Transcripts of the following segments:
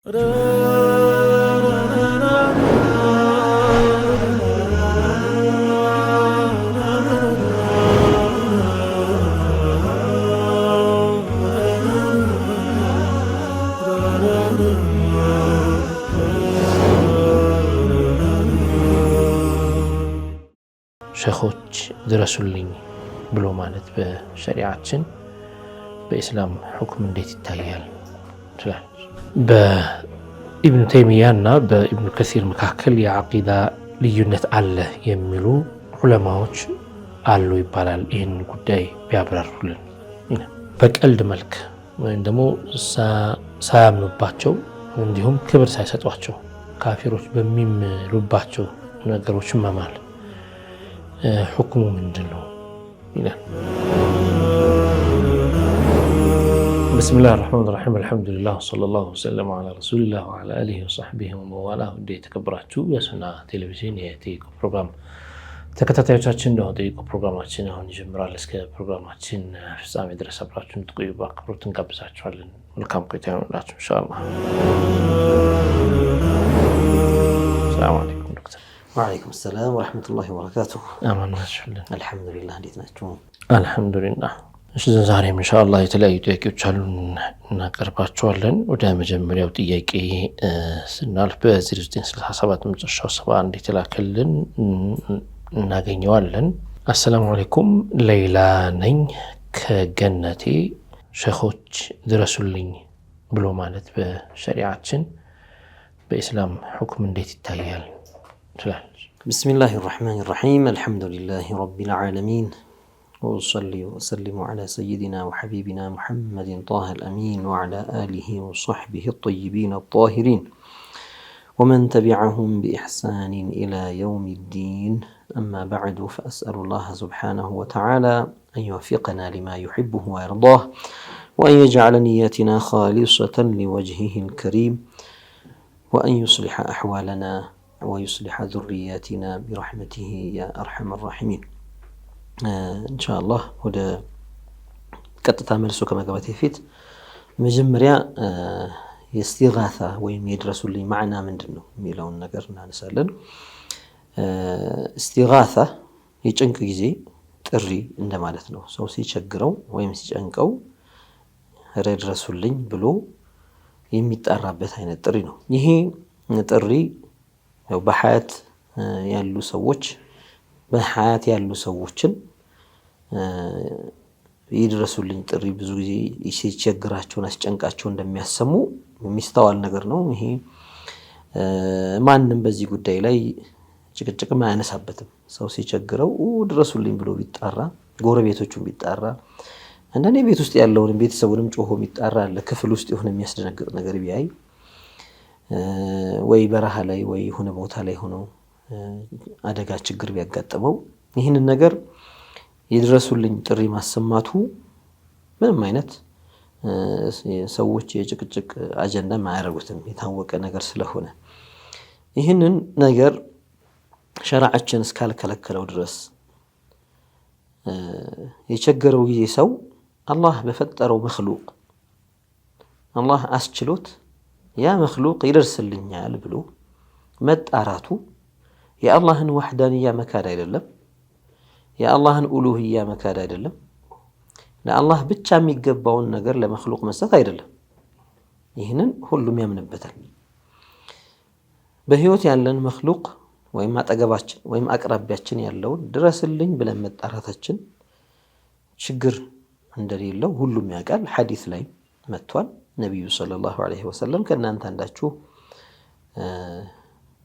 ሸኾች ድረሱልኝ ብሎ ማለት በሸሪዓችን በእስላም ሁክም እንዴት ይታያል ትላል። በኢብኑ ተይሚያና በኢብኑ ከሲር መካከል የዓቂዳ ልዩነት አለ የሚሉ ዑለማዎች አሉ ይባላል። ይህን ጉዳይ ቢያብራሩልን። በቀልድ መልክ ወይም ደግሞ ሳያምኑባቸው እንዲሁም ክብር ሳይሰጧቸው ካፊሮች በሚምሉባቸው ነገሮች መማል حكمه من جنه. بسم الله الرحمن الرحيم الحمد لله صلى الله وسلم على رسول الله وعلى آله وصحبه ومن والاه ودي تكبراتو يا سنة تلفزيون يأتيكم برنامج ተከታታዮቻችን ነው ደቂቆ ፕሮግራማችን አሁን ይጀምራል። እስከ ፕሮግራማችን ፍጻሜ ድረስ አብራችሁን ትቆዩ በአክብሮት እንጋብዛችኋለን። መልካም ቆይታ ይሁንላችሁ ኢንሻአላህ። ሰላም አለይኩም ዶክተር። ወአለይኩም ሰላም ወራህመቱላሂ ወበረካቱሁ። አማን ናችሁልን? አልሐምዱሊላህ። እንዴት ናችሁ? አልሐምዱሊላህ። እሺ ዛሬም ኢንሻአላህ የተለያዩ ጥያቄዎች አሉን እናቀርባቸዋለን። ወደ መጀመሪያው ጥያቄ ስናልፍ በ0967 መጨረሻው 71 የተላከልን እናገኘዋለን። አሰላሙ አለይኩም ሌላ ነኝ ከገነቴ ሸኾች ድረሱልኝ ብሎ ማለት በሸሪዓችን በእስላም ሁክም እንዴት ይታያል ትላል? ቢስሚላሂ ራህማኒ ራሂም አልሐምዱሊላሂ ረቢል ዓለሚን ወሰሊ ወሰሊሙ ዐላ ሰይዲና ወሐቢቢና ሙሐመድን ጣሀል አሚን ወዐላ አሊሂ ወሰሕቢሂ ጠይቢን ጣሂሪን ومن تبعهم بإحسان إلى يوم الدين. أما بعد فأسأل الله سبحانه وتعالى أن يوفقنا لما يحبه ويرضاه وأن يجعل نياتنا خالصة لوجهه الكريم وأن يصلح أحوالنا ويصلح ذرياتنا برحمته يا أرحم الراحمين. إن شاء الله وده كتتا ملسو كما قبتي فيت مجمريا يستغاثة ويم يدرسوا معنا من دنو ميلون نقرنا نسألن. استغاثة يجنك جزي تري عندما لتنو سو سيشجرو ويم سيشنكو يدرسوا لي بلو يميتقربت هنا ترينو يهي تري ያው በሐያት ያሉ ሰዎች በሐያት ያሉ ሰዎችን ይድረሱልኝ ጥሪ ብዙ ጊዜ ሲቸግራቸውን አስጨንቃቸው እንደሚያሰሙ የሚስተዋል ነገር ነው። ይሄ ማንንም በዚህ ጉዳይ ላይ ጭቅጭቅም አያነሳበትም። ሰው ሲቸግረው ድረሱልኝ ብሎ ቢጣራ ጎረቤቶቹን ቢጣራ አንዳንዴ ቤት ውስጥ ያለውን ቤተሰቡንም ጮሆ ቢጣራ ለክፍል ውስጥ የሆነ የሚያስደነግጥ ነገር ቢያይ ወይ በረሃ ላይ ወይ ሆነ ቦታ ላይ ሆኖ አደጋ ችግር ቢያጋጥመው ይህንን ነገር ይድረሱልኝ ጥሪ ማሰማቱ ምንም አይነት ሰዎች የጭቅጭቅ አጀንዳ ማያረጉትም የታወቀ ነገር ስለሆነ ይህንን ነገር ሸሪዓችን እስካልከለከለው ድረስ የቸገረው ጊዜ ሰው አላህ በፈጠረው መክሉቅ አላህ አስችሎት ያ መክሉቅ ይደርስልኛል ብሎ መጣራቱ የአላህን ወህዳንያ መካድ አይደለም፣ የአላህን ኡሉህያ መካድ አይደለም፣ ለአላህ ብቻ የሚገባውን ነገር ለመክሉቅ መስጠት አይደለም። ይህንን ሁሉም ያምንበታል። በህይወት ያለን መክሉቅ ወይም አጠገባችን ወይም አቅራቢያችን ያለውን ድረስልኝ ብለን መጣራታችን ችግር እንደሌለው ሁሉም ያውቃል። ሐዲስ ላይ መጥቷል። ነብዩ ሰለላሁ ዐለይሂ ወሰለም ከእናንተ አንዳችሁ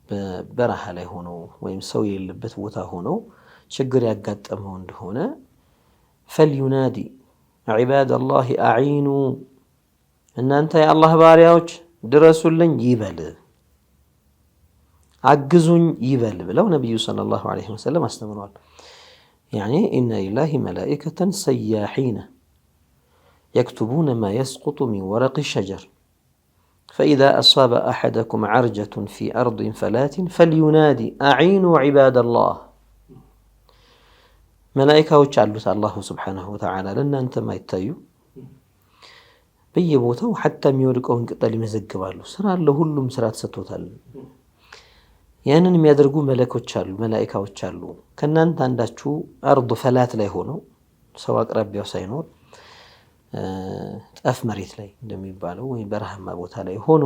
በበረሃ ላይ ሆኖ ወይም ሰው የሌለበት ቦታ ሆኖ ችግር ያጋጠመው እንደሆነ ፈልዩናዲ ዒባደላሂ አዒኑ እናንተ የአላህ ባሪያዎች ድረሱልኝ ይበል፣ አግዙኝ ይበል ብለው ነብዩ ሰለላሁ ዐለይሂ ወሰለም አስተምረዋል። ያኒ ኢነ ሊላሂ መላኢከተን ሰያሒነ يكتبون ما يسقط من ورق الشجر فإذا أصاب أحدكم عرجة في أرض فلات فلينادي أعينوا عباد الله. ملائكة وجعلت الله سبحانه وتعالى لنا أنت ما يتايو በየቦታው ሐታ የሚወድቀውን ቅጠል ይመዘግባሉ። ስራ አለ፣ ሁሉም ስራ ተሰጥቶታል። ያንን የሚያደርጉ መላኢካዎች አሉ። ከእናንተ አንዳችሁ አርድ ፈላት ላይ ሆነው ሰው አቅራቢያው ሳይኖር ጠፍ መሬት ላይ እንደሚባለው ወይ በረሃማ ቦታ ላይ ሆኖ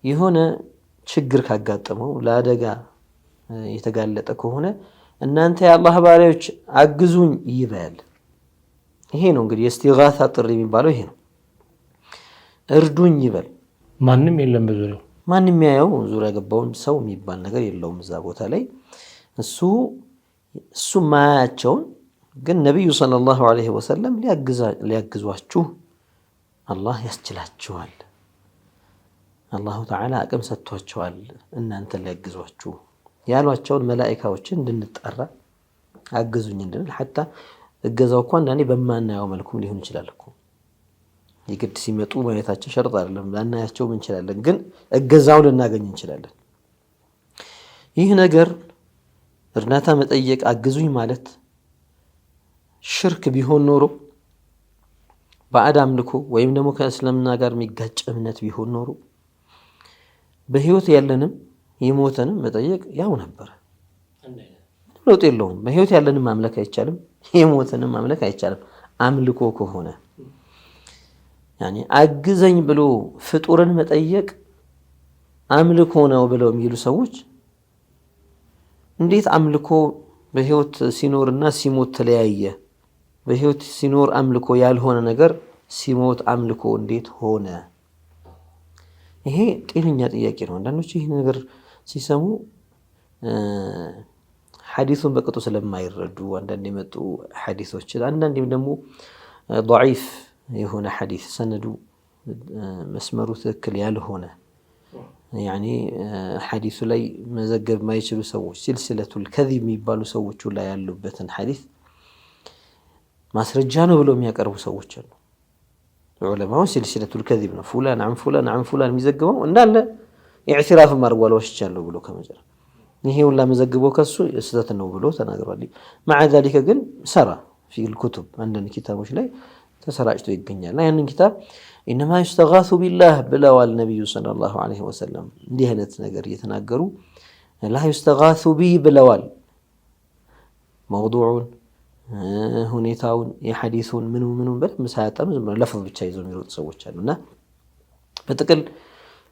የሆነ ችግር ካጋጠመው ለአደጋ የተጋለጠ ከሆነ እናንተ የአላህ ባሪያዎች አግዙኝ ይበል። ይሄ ነው እንግዲህ የእስቲጋሳ ጥሪ የሚባለው ይሄ ነው። እርዱኝ ይበል። ማንም የለም በዙሪያው፣ ማንም የሚያየው ዙሪያ ገባውን ሰው የሚባል ነገር የለውም እዛ ቦታ ላይ። እሱ ማያቸውን ግን ነቢዩ ሰለላሁ ዐለይሂ ወሰለም ሊያግዟችሁ አላህ ያስችላችኋል። አላሁ ተዓላ አቅም ሰጥቷቸዋል እናንተን ሊያግዟችሁ ያሏቸውን መላኢካዎችን እንድንጠራ አግዙኝ እንድንል። ሐታ እገዛው እኮ አንዳንዴ በማናየው መልኩም ሊሆን ይችላል እኮ። የግድ ሲመጡ ማየታቸው ሸርጥ አይደለም፣ ላናያቸውም እንችላለን፣ ግን እገዛውን ልናገኝ እንችላለን። ይህ ነገር እርዳታ መጠየቅ አግዙኝ ማለት ሽርክ ቢሆን ኖሮ ባዕድ አምልኮ ወይም ደግሞ ከእስልምና ጋር የሚጋጭ እምነት ቢሆን ኖሮ በህይወት ያለንም የሞተንም መጠየቅ ያው ነበር። ለውጥ የለውም። በህይወት ያለንም ማምለክ አይቻልም፣ የሞተንም ማምለክ አይቻልም። አምልኮ ከሆነ ያኒ አግዘኝ ብሎ ፍጡርን መጠየቅ አምልኮ ነው ብለው የሚሉ ሰዎች እንዴት አምልኮ በህይወት ሲኖርና ሲሞት ተለያየ? በህይወት ሲኖር አምልኮ ያልሆነ ነገር ሲሞት አምልኮ እንዴት ሆነ? ይሄ ጤነኛ ጥያቄ ነው። አንዳንዶች ይህ ነገር ሲሰሙ ሐዲሱን በቅጡ ስለማይረዱ አንዳንድ የመጡ ሐዲሶችን አንዳንዴም ደግሞ ضعيف የሆነ ሐዲስ ሰነዱ መስመሩ ትክክል ያልሆነ ያኒ ሐዲሱ ላይ መዘገብ የማይችሉ ሰዎች ሲልሲለቱል ከዚብ የሚባሉ ሰዎች ላይ ያሉበትን ሐዲስ ማስረጃ ነው ብለው የሚያቀርቡ ሰዎች አሉ። ዑለማው ሲልሲለቱል ከዚብ ነው ፉላን عن فلان عن فلان የሚዘግበው እንዳለ ኢዕትራፍ ማድረግ ወሽቻለሁ ብሎ ከመጀመር ይሄ ሁላ መዘግበው ከሱ ስህተት ነው ብሎ ተናግሯል። مع ذلك ግን ሰራ في الكتب عندنا كتابዎች ላይ ተሰራጭቶ ይገኛል። ያንን ኪታብ إنما يستغاث بالله ብለዋል ነብዩ ሰለላሁ ዐለይሂ ወሰለም። እንዲህ አይነት ነገር እየተናገሩ لا يستغاث به ብለዋል። موضوعን ሁኔታውን የሐዲሱን ምኑን በደንብ ሳያጠኑ ዝም ብለው ለፍዝ ብቻ ይዘው የሚሮጡ ሰዎች አሉና በጥቅል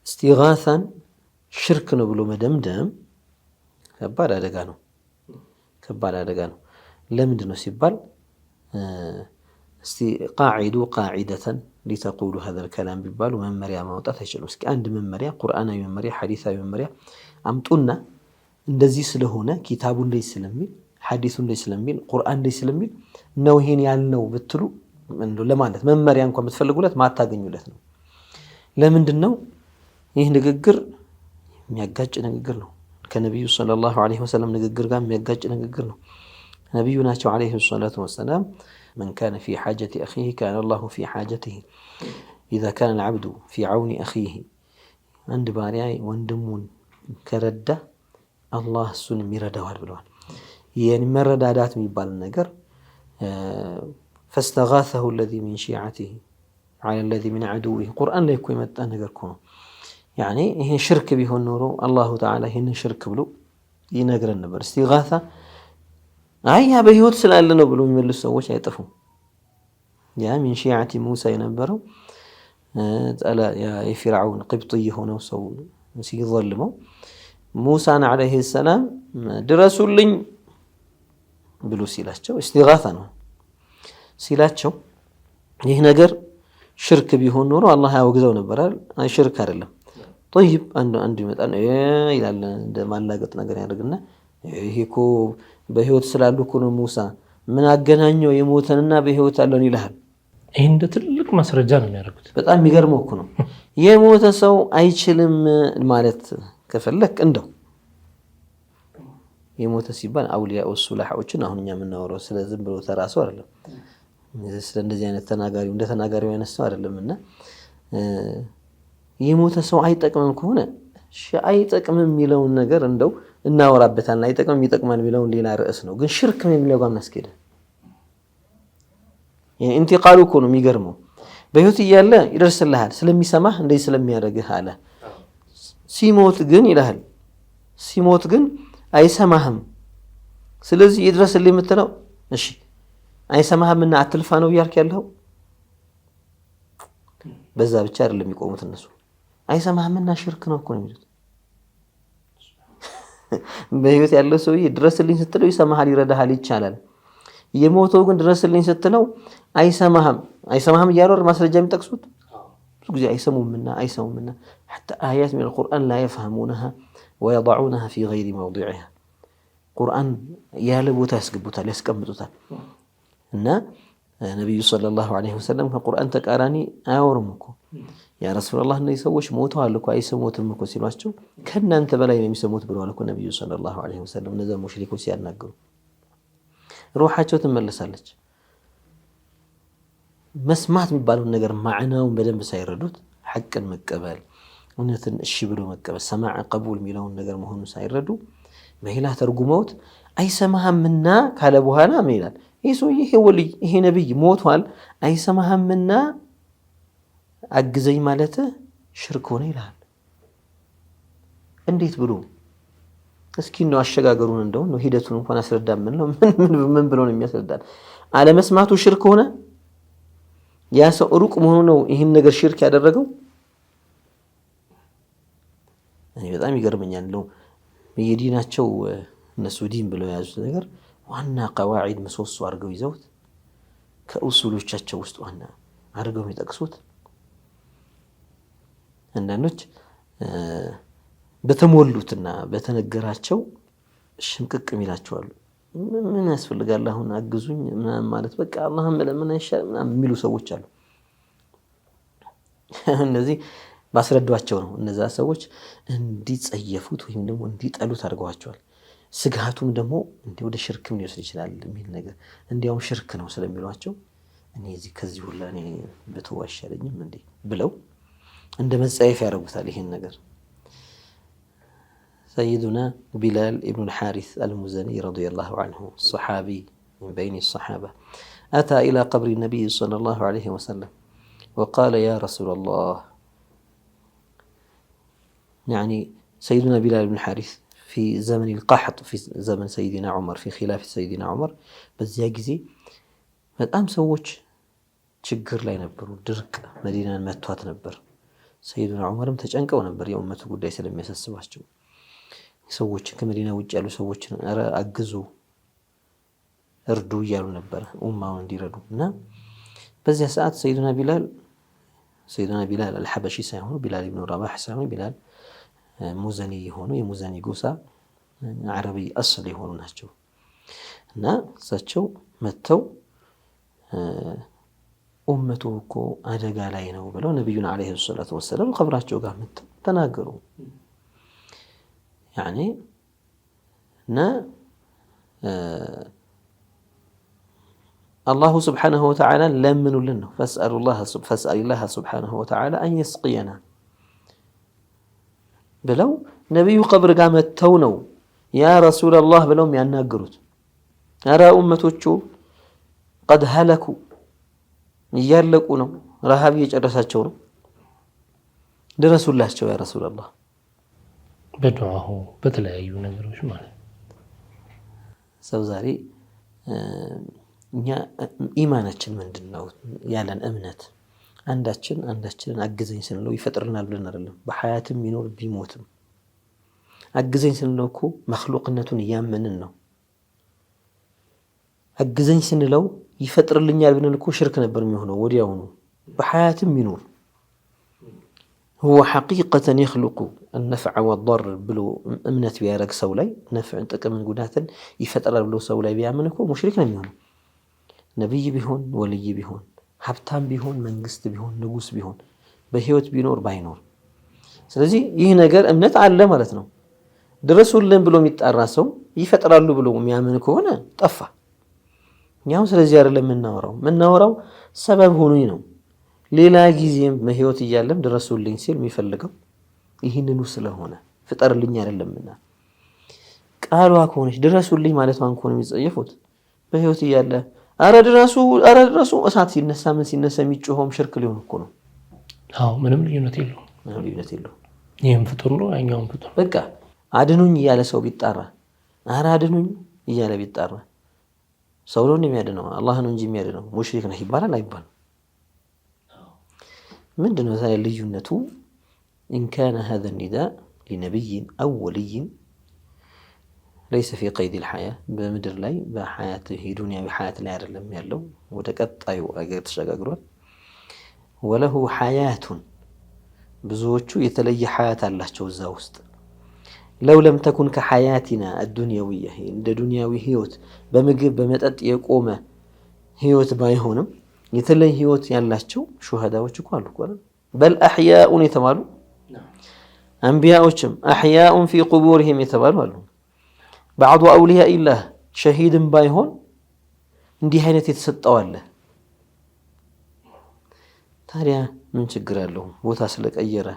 እስቲጋሳን ሽርክ ነው ብሎ መደምደም ከባድ አደጋ ነው። ለምንድን ነው ሲባል እስቲ ቃዒደተን ሊተቁሉ هذا الكلام ቢባሉ መመሪያ ማውጣት አይችሉም። እስኪ አንድ መመሪያ ቁርአናዊ መመሪያ ሐዲሳዊ መመሪያ አምጡና እንደዚህ ስለሆነ ኪታቡ እንደዚህ ስለሚል ሐዲሱ እንደዚህ ስለሚል ቁርአን እንደዚህ ስለሚል ነው ይሄን ያልነው ብትሉ ለማለት መመሪያ እንኳን ብትፈልጉለት ማታገኙለት ነው። ለምንድን ነው? ይህ ንግግር የሚያጋጭ ንግግር ነው። ከነብዩ ሰለላሁ ዐለይሂ ወሰለም ንግግር ጋር የሚያጋጭ ንግግር ነው። ነብዩ ናቸው ዐለይሂ ሰላቱ ወሰላም من كان في حاجة أخيه كان الله في حاجته إذا كان العبد في عون أخيه عند بارياي وندمون كردة الله سن ميردوال بلوان يعني مردادات ميبال النقر فاستغاثه الذي من شيعته على الذي من عدوه قرآن لا يكون متى نقر كونه يعني هي شرك به النور الله تعالى هن شرك بلو ينقر النبر استغاثة يا بهيوت سلالنا بلو يملس سووش አይጠፉም። ያ من شيعة موسى የነበረው يا فرعون قبطي ሆነው ሰው ሲዘልመው ሙሳን عليه السلام ድረሱልኝ ብሎ ሲላቸው استغاثة ነው ሲላቸው ይህ ነገር ሽርክ ቢሆን ኖሮ አላህ ያወግዘው ነበር አይደል? አይ ሽርክ አይደለም። طيب አንዱ ይመጣል ይላል እንደማላገጥ ነገር ያደርግና ይሄ እኮ በህይወት ስላሉ እኮ ነው ሙሳ ምን አገናኘው የሞተንና በህይወት ያለውን ይልሃል። ይሄ እንደ ትልቅ ማስረጃ ነው የሚያደርጉት። በጣም የሚገርመው እኮ ነው የሞተ ሰው አይችልም ማለት ከፈለክ እንደው የሞተ ሲባል አውሊያ ወሱላሖችን አሁን እኛ የምናወራው ስለዚህ ብሎ ተራሱ አይደለም። ስለ እንደዚህ አይነት ተናጋሪው አይነሳው አይደለምና የሞተ ሰው አይጠቅምም ከሆነ አይጠቅምም የሚለውን ነገር እንደው እናወራበታለን። አይጠቅምም ይጠቅማል የሚለውን ሌላ ርዕስ ነው። ግን ሽርክ የሚለው ጋር እናስኬደ ኢንቲቃሉ እኮ ነው የሚገርመው። በህይወት እያለ ይደርስልሃል ስለሚሰማህ እንደዚህ ስለሚያደርግህ አለ። ሲሞት ግን ይልሃል፣ ሲሞት ግን አይሰማህም። ስለዚህ ይድረስልህ የምትለው እሺ አይሰማህምና አትልፋ ነው እያልክ ያለው። በዛ ብቻ አይደለም የሚቆሙት እነሱ። አይሰማህምና ሽርክ ነው እኮ ነው የሚሉት። በህይወት ያለው ሰውዬ ድረስልኝ ስትለው ይሰማሃል፣ ይረዳሃል፣ ይቻላል። የሞተው ግን ድረስልኝ ስትለው አይሰማህም እያሉ ማስረጃ የሚጠቅሱት ብዙ ጊዜ አይሰሙምና حتى آيات من القرآن لا يفهمونها ويضعونها في غير موضعها ቁርአን ያለ ቦታ ያስገቡታል፣ ያስቀምጡታል። እና ነብዩ ሰለላሁ ዐለይሂ ወሰለም ከቁርአን ተቃራኒ አያወሩም እኮ። ያ ረሱላህ እነዚህ ሰዎች ሞተዋል እኮ አይሰሙትም እኮ ሲሏቸው ከእናንተ በላይ ነው የሚሰሙት ብለዋል እኮ ነብዩ ሰለላሁ ዐለይሂ ወሰለም። እነዛ ሙሽሪኮች ሲያናግሩ ሩሃቸው ትመለሳለች። መስማት የሚባለውን ነገር ማዕናውን በደንብ ሳይረዱት ሐቅን መቀበል፣ እውነትን እሺ ብሎ መቀበል፣ ሰማዕ ቀቡል የሚለውን ነገር መሆኑን ሳይረዱ በሌላ ተርጉመውት አይሰማህምና ካለ በኋላ ምን ይላል? ይሄ ሰውዬ ይሄ ወልይ ይሄ ነብይ ሞቷል አይሰማህምና አግዘኝ ማለት ሽርክ ሆነ ይላል። እንዴት ብሎ እስኪ ነው አሸጋገሩን እንደው ነው ሂደቱን እንኳን አስረዳም። ምን ብሎ ነው የሚያስረዳን? አለመስማቱ ሽርክ ሆነ? ያ ሰው ሩቅ መሆኑ ነው ይሄን ነገር ሽርክ ያደረገው? እኔ በጣም ይገርመኛል ነው የዲናቸው እነሱ ዲን ብለው ያዙት ነገር ዋና ቀዋዒድ ምሰሶ አድርገው ይዘውት ከኡሱሎቻቸው ውስጥ ዋና አድርገው የሚጠቅሱት አንዳንዶች በተሞሉትና በተነገራቸው ሽምቅቅ የሚላቸዋሉ። ምን ያስፈልጋል አሁን አግዙኝ ምናምን ማለት በቃ አላህን ለምን አይሻል ምናምን የሚሉ ሰዎች አሉ። እነዚህ ባስረዷቸው ነው እነዛ ሰዎች እንዲጸየፉት ወይም ደግሞ እንዲጠሉት አድርገዋቸዋል። ስጋቱም ደግሞ ወደ ሽርክም ሊወስድ ይችላል የሚል ነገር እንዲያውም ሽርክ ነው ስለሚሏቸው እኔ እዚህ ከዚህ ሁላ እኔ በተው አይሻለኝም እንዴ ብለው እንደ መጻየፍ ያደርጉታል ይሄን ነገር። سيدنا بلال ابن الحارث المزني رضي الله عنه صحابي من بين الصحابة أتى إلى قبر النبي صلى الله عليه وسلم وقال يا رسول الله، يعني سيدنا بلال بن الحارث في زمن القحط في زمن سيدنا عمر في خلافة سيدنا عمر بزيا ጊዜ በጣም ሰዎች ችግር ላይ ነበሩ። ድርቅ መዲናን መቷት ነበር። ሰይዱና ዑመርም ተጨንቀው ነበር የኡመቱ ጉዳይ ስለሚያሳስባቸው። ሰዎች ከመዲና ውጭ ያሉ ሰዎችን አረ አግዙ እርዱ እያሉ ነበር ኡማውን እንዲረዱ። እና በዚያ ሰዓት ሰይዱና ቢላል አልሐበሺ ሳይሆኑ ቢላል ኢብኑ ረባህ ሳይሆኑ ቢላል ሙዘኒ የሆኑ የሙዘኒ ጎሳ አረቢ አስል የሆኑ ናቸው። እና እሳቸው መጥተው ኡመቱ እኮ አደጋ ላይ ነው ብለው ነብዩን አለይሂ ሰላቱ ወሰለም ቀብራቸው ጋር መጥተው ተናገሩ። ያኔ እና አላሁ ስብሓነሁ ወተዓላ ለምኑልን ነው ፈስአሊላህ ስብሓነሁ ወተዓላ አን የስቅየና ብለው ነቢዩ ቀብር ጋር መጥተው ነው ያ ረሱለላህ ብለው የሚያናግሩት። ኧረ ኡመቶቹ ቀድ ሀለኩ እያለቁ ነው፣ ረሃብ እየጨረሳቸው ነው፣ ድረሱላቸው ያ ረሱለላህ። በዱዓሁ በተለያዩ ነገሮች ማለት ሰው ዛሬ እኛ ኢማናችን ምንድን ነው ያለን እምነት አንዳችንን አግዘኝ ስንለው ይፈጥርናል ብለን አይደለም። በሐያትም ይኖር ቢሞትም አግዘኝ ስንለው እኮ መክሉቅነቱን እያመንን ነው። አግዘኝ ስንለው ይፈጥርልኛል ብለን እኮ ሽርክ ነበር የሚሆነው ወዲያውኑ። በሐያትም ይኖር هو حقيقة يخلق النفع والضر بلو እምነት ቢያረግ ሰው ላይ ነፍዕን ጥቅምን ጉዳትን ይፈጥራል ብሎ ሰው ላይ ቢያምን እኮ ሙሽሪክ ነው የሚሆነው። ነብይ ቢሆን ወልይ ቢሆን ሀብታም ቢሆን መንግስት ቢሆን ንጉስ ቢሆን በህይወት ቢኖር ባይኖር፣ ስለዚህ ይህ ነገር እምነት አለ ማለት ነው። ድረሱልን ብሎ የሚጣራ ሰው ይፈጥራሉ ብሎ የሚያምን ከሆነ ጠፋ። እኛው ስለዚህ አይደለም የምናወራው ሰበብ ሆኖኝ ነው። ሌላ ጊዜም በህይወት እያለም ድረሱልኝ ሲል የሚፈልገው ይህንኑ ስለሆነ ፍጠርልኝ አይደለምና ቃሏ ከሆነች ድረሱልኝ ማለቷን ከሆነ የሚጸየፉት በህይወት እያለ አረድረሱ እሳት ሲነሳ ምን ሲነሳ የሚጮኸውም ሽርክ ሊሆን እኮ ነው። ምንም ልዩነት የለውም። ይህም ፍጡር ነው ያኛውም ፍጡር። በቃ አድኑኝ እያለ ሰው ቢጣራ አድኑኝ እያለ ቢጣራ ሰው ነው የሚያድነው? አላህ ነው እንጂ የሚያድነው። ሙሽሪክ ነህ ይባላል አይባልም? ምንድነው ታዲያ ልዩነቱ? ኢን ካነ ሃዛ ኒዳእ ሊነቢይን አው ወልይን ለይሰ ፊ ቀይድ ልሐያ በምድር ላይ በሐያት ዱንያዊ ሐያት ላይ አይደለም ያለው፣ ወደ ቀጣዩ አገር ተሸጋግሯል። ወለሁ ሐያቱን ብዙዎቹ የተለየ ሐያት አላቸው እዛ ውስጥ። ለው ለም ተኩን ከሐያቲና አዱንያዊያ እንደ ዱንያዊ ህይወት በምግብ በመጠጥ የቆመ ህይወት ባይሆንም የተለየ ህይወት ያላቸው ሹሃዳዎች እኮ አሉ። በል አሕያኡን የተባሉ አንቢያዎችም አሕያኡን ፊ ቁቡሪሂም የተባሉ አሉ። ባዕዱ አውሊያ ኢላህ ሸሂድም ባይሆን እንዲህ አይነት የተሰጠው አለ። ታዲያ ምን ችግር አለው? ቦታ ስለቀየረ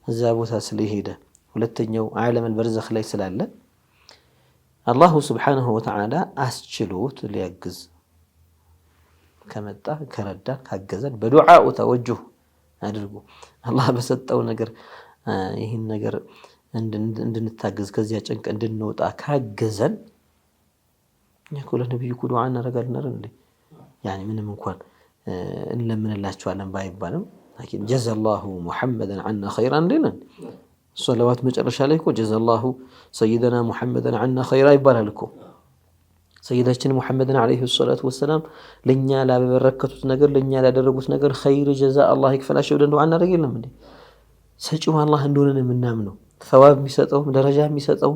እዛ ቦታ ስለሄደ ሁለተኛው ዓለም አልበርዘኽ ላይ ስላለ አላሁ ስብሓነሁ ወተዓላ አስችሎት ሊያግዝ ከመጣ ከረዳን ካገዘን በዱዓኡ ተወጁህ አድርጉ አላህ በሰጠው ነገር ይህን ነገር እንድንታገዝ ከዚያ ጭንቅ እንድንወጣ ካገዘን እኛ እኮ ለነቢዩ እኮ ዱዓ እናደርጋለን አይደል እንዴ? ያኔ ምንም እንኳን እንለምንላቸዋለን ባይባልም ላኪን ጀዘላሁ ሙሐመደን ዐና ኸይራን ሊለን ሰለዋት መጨረሻ ላይ እኮ ጀዘላሁ ሰይደና ሙሐመደን ዐና ኸይራ ይባላል እኮ። ሰይዳችን ሙሐመድን ዓለይሂ ሰላቱ ወሰላም ለእኛ ላበረከቱት ነገር ለእኛ ላደረጉት ነገር ኸይር ጀዛ አላህ ይክፈላቸው ብለን ዱዓ እናደርግ የለም እንዴ? ሰጪው አላህ እንደሆነ የምናምነው ሰዋብ የሚሰጠው ደረጃ የሚሰጠው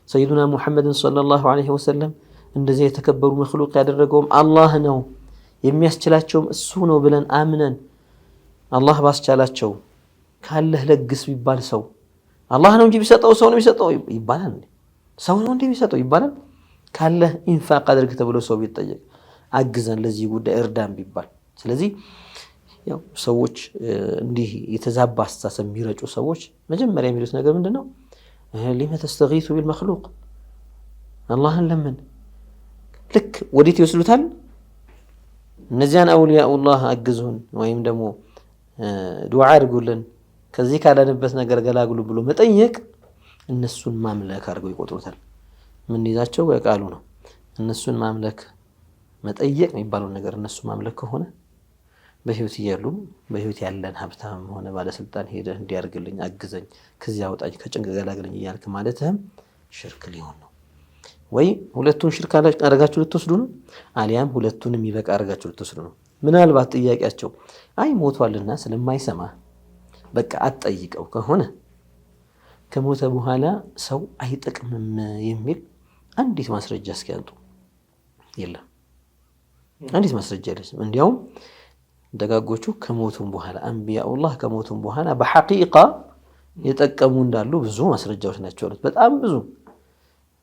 ሰይዱና ሙሐመድን ሰለላሁ ዓለይሂ ወሰለም እንደዚህ የተከበሩ መክሉቅ ያደረገውም አላህ ነው፣ የሚያስችላቸውም እሱ ነው ብለን አምነን አላህ ባስቻላቸው ካለህ ለግስ ቢባል ሰው አላህ ነው እንጂ ቢሰጠው ሰው ነው የሚሰጠው ይባላል እንዴ? ሰው ነው እንዴ የሚሰጠው ይባላል? ካለህ ኢንፋቅ አድርግ ተብሎ ሰው ቢጠየቅ አግዘን ለዚህ ጉዳይ እርዳን ቢባል። ስለዚህ ያው ሰዎች እንዲህ የተዛባ አስተሳሰብ የሚረጩ ሰዎች መጀመሪያ የሚሉት ነገር ምንድነው? ሊመ ተስተጊሱ ቢልመክሉቅ አላህን ለምን ልክ ወዴት ይወስዱታል? እነዚያን አውሊያኡላህ አግዙን ወይም ደግሞ ዱዓ አድርጉልን ከዚህ ካለንበት ነገር ገላግሉ ብሎ መጠየቅ እነሱን ማምለክ አድርገው ይቆጥሩታል። ምን ይዛቸው በቃሉ ነው። እነሱን ማምለክ መጠየቅ የሚባለው ነገር እነሱ ማምለክ ከሆነ በህይወት እያሉ በህይወት ያለን ሀብታም ሆነ ባለስልጣን ሄደህ እንዲያርግልኝ አግዘኝ ከዚህ አውጣኝ ከጭንቅ ገላግለኝ እያልክ ማለትህም ሽርክ ሊሆን ነው። ወይ ሁለቱን ሽርክ አድርጋችሁ ልትወስዱ ነው፣ አሊያም ሁለቱንም ይበቃ አድርጋችሁ ልትወስዱ ነው። ምናልባት ጥያቄያቸው አይ ሞቷልና ስለማይሰማ በቃ አትጠይቀው ከሆነ ከሞተ በኋላ ሰው አይጠቅምም የሚል አንዲት ማስረጃ እስኪያንጡ የለም። አንዲት ማስረጃ የለችም። እንዲያውም ደጋጎቹ ከሞቱም በኋላ አንቢያኡላህ ከሞቱም በኋላ በሐቂቃ የጠቀሙ እንዳሉ ብዙ ማስረጃዎች ናቸው። በጣም ብዙ።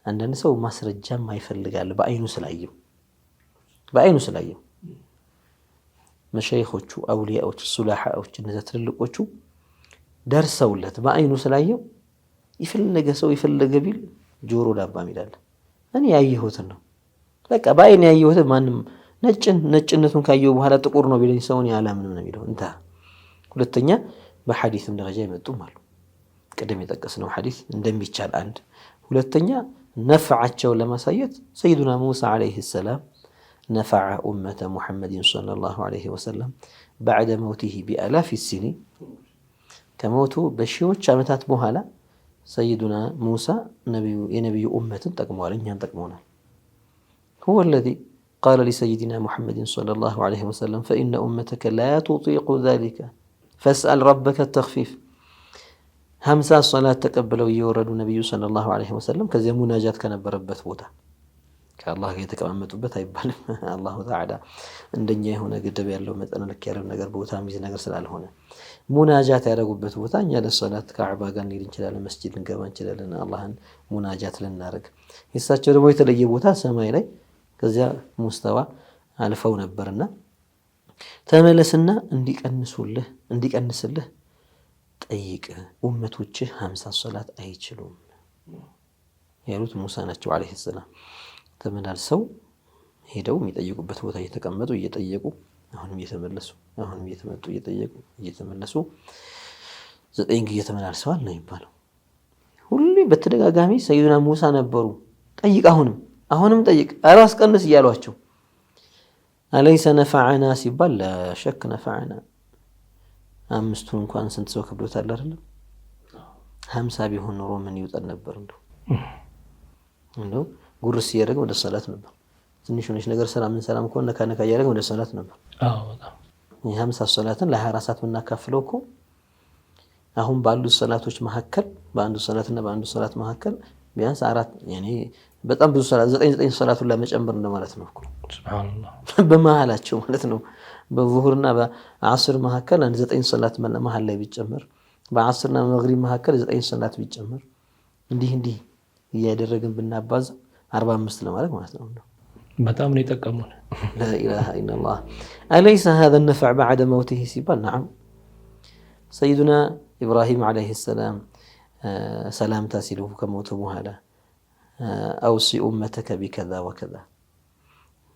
አንዳንድ ሰው ማስረጃም አይፈልጋል በአይኑ ስላየው መሸይኾቹ አውሊያዎች ሱላሃዎች እነዛ ትልልቆቹ ደርሰውለት በአይኑ ስላየው የፈለገ ሰው የፈለገ ቢል ጆሮ ዳባም ይላል። እኔ ያየሁትን ነው በቃ በአይን ያየሁትን ማንም ነጭነቱን ካየው በኋላ ጥቁር ነው ቢለኝ ሰውን ያላምንም ነው የሚለው እንታ። ሁለተኛ በሐዲስም ደረጃ ይመጡም አሉ። ቀደም የጠቀስነው ሐዲስ እንደሚቻል አንድ። ሁለተኛ ነፍዓቸውን ለማሳየት ሰይዱና ሙሳ ዓለይሂ ሰላም ነፈዐ ኡመተ ሙሐመድን ሰለላሁ ዓለይሂ ወሰለም በዕደ መውቲሂ ቢአላፊ ሲኒን ከሞቱ በሺዎች ዓመታት በኋላ ሰይዱና ሙሳ የነቢዩ ኡመትን ጠቅመዋል፣ እኛን ጠቅመውናል። ሁወ አለዚ ቃለ ሊሰይድና ሙሐመድን ሰለላሁ ዓለይሂ ወሰለም ፈኢነ ኡመተከ ላ ቱጢቁ ዛሊከ ፈስአል ረበከ ተኽፊፍ። 50 ሶላት ተቀብለው እየወረዱ ነቢዩ ሰለላሁ ዓለይሂ ወሰለም ከዚያ ሙናጃት ከነበረበት ቦታ ከአላህ ጋር የተቀማመጡበት አይባልም። አላሁ ተዓላ እንደኛ የሆነ ገደብ ያለው መጠን ልክ ያለው ነገር ቦታ ሚዝ ነገር ስላልሆነ ሙናጃት ያደረጉበት ቦታ እኛ ለሶላት ከዓባ ጋር ልንሄድ እንችላለን፣ መስጂድ ልንገባ እንችላለን፣ አላህን ሙናጃት ልናደርግ። የእሳቸው ደግሞ የተለየ ቦታ ሰማይ ላይ ከዚያ ሙስተዋ አልፈው ነበርና ተመለስና እንዲቀንስልህ ጠይቅ፣ ኡመቶችህ 50 ሶላት አይችሉም ያሉት ሙሳ ናቸው ዓለይሂ ሰላም። ተመላልሰው ሄደው የሚጠይቁበት ቦታ እየተቀመጡ እየጠየቁ አሁንም እየተመለሱ አሁንም እየተመጡ እየጠየቁ እየተመለሱ 9 ጊዜ ተመላልሰዋል ነው የሚባለው። ሁሉ በተደጋጋሚ ሰይዱና ሙሳ ነበሩ ጠይቅ አሁንም ጠይቅ ኧረ አስቀንስ እያሏቸው አለይሰ ነፈዐና ሲባል ለሸክ ነፈዐና 5ቱን እንኳን ስንት ሰው ከብዶታል አይደለም 50 ቢሆን ኖሮ ምን ይውጠን ነበር እንደው ጉርስ እያደረገ ወደ ሰላት ነበር ትንሽ ሆነች ነገር ሰላም ከሆነ ነካ እያደረገ ወደ ሰላት ነበር። በጣም ይሄ 50 ሰላትን ለ24 ሰዓት ብናካፍለው እኮ አሁን ባሉ ሰላቶች መካከል በአንዱ ሰላትና በአንዱ ሰላት መካከል ቢያንስ 4 ያኔ በጣም ብዙ ሰላት 9 ሰላቱን ለመጨመር እንደማለት ነው እኮ ሱብሃንአላህ በመሃላቸው ማለት ነው። በዙሁርና በአስር መካከል 9 ሰላት መሃል ላይ ቢጨመር በአስርና በመግሪብ መካከል 9 ሰላት ቢጨመር እንዲህ እያደረግን ብናባዛ 45 ለማለት ማለት ነው። በጣም ነው የጠቀሙን። لا اله الا الله اليس هذا النفع بعد موته ሲባል نعم سيدنا ابراهيم عليه السلام سلامታ ሲሉ ከሞቱ በኋላ أوصي أمتك بكذا وكذا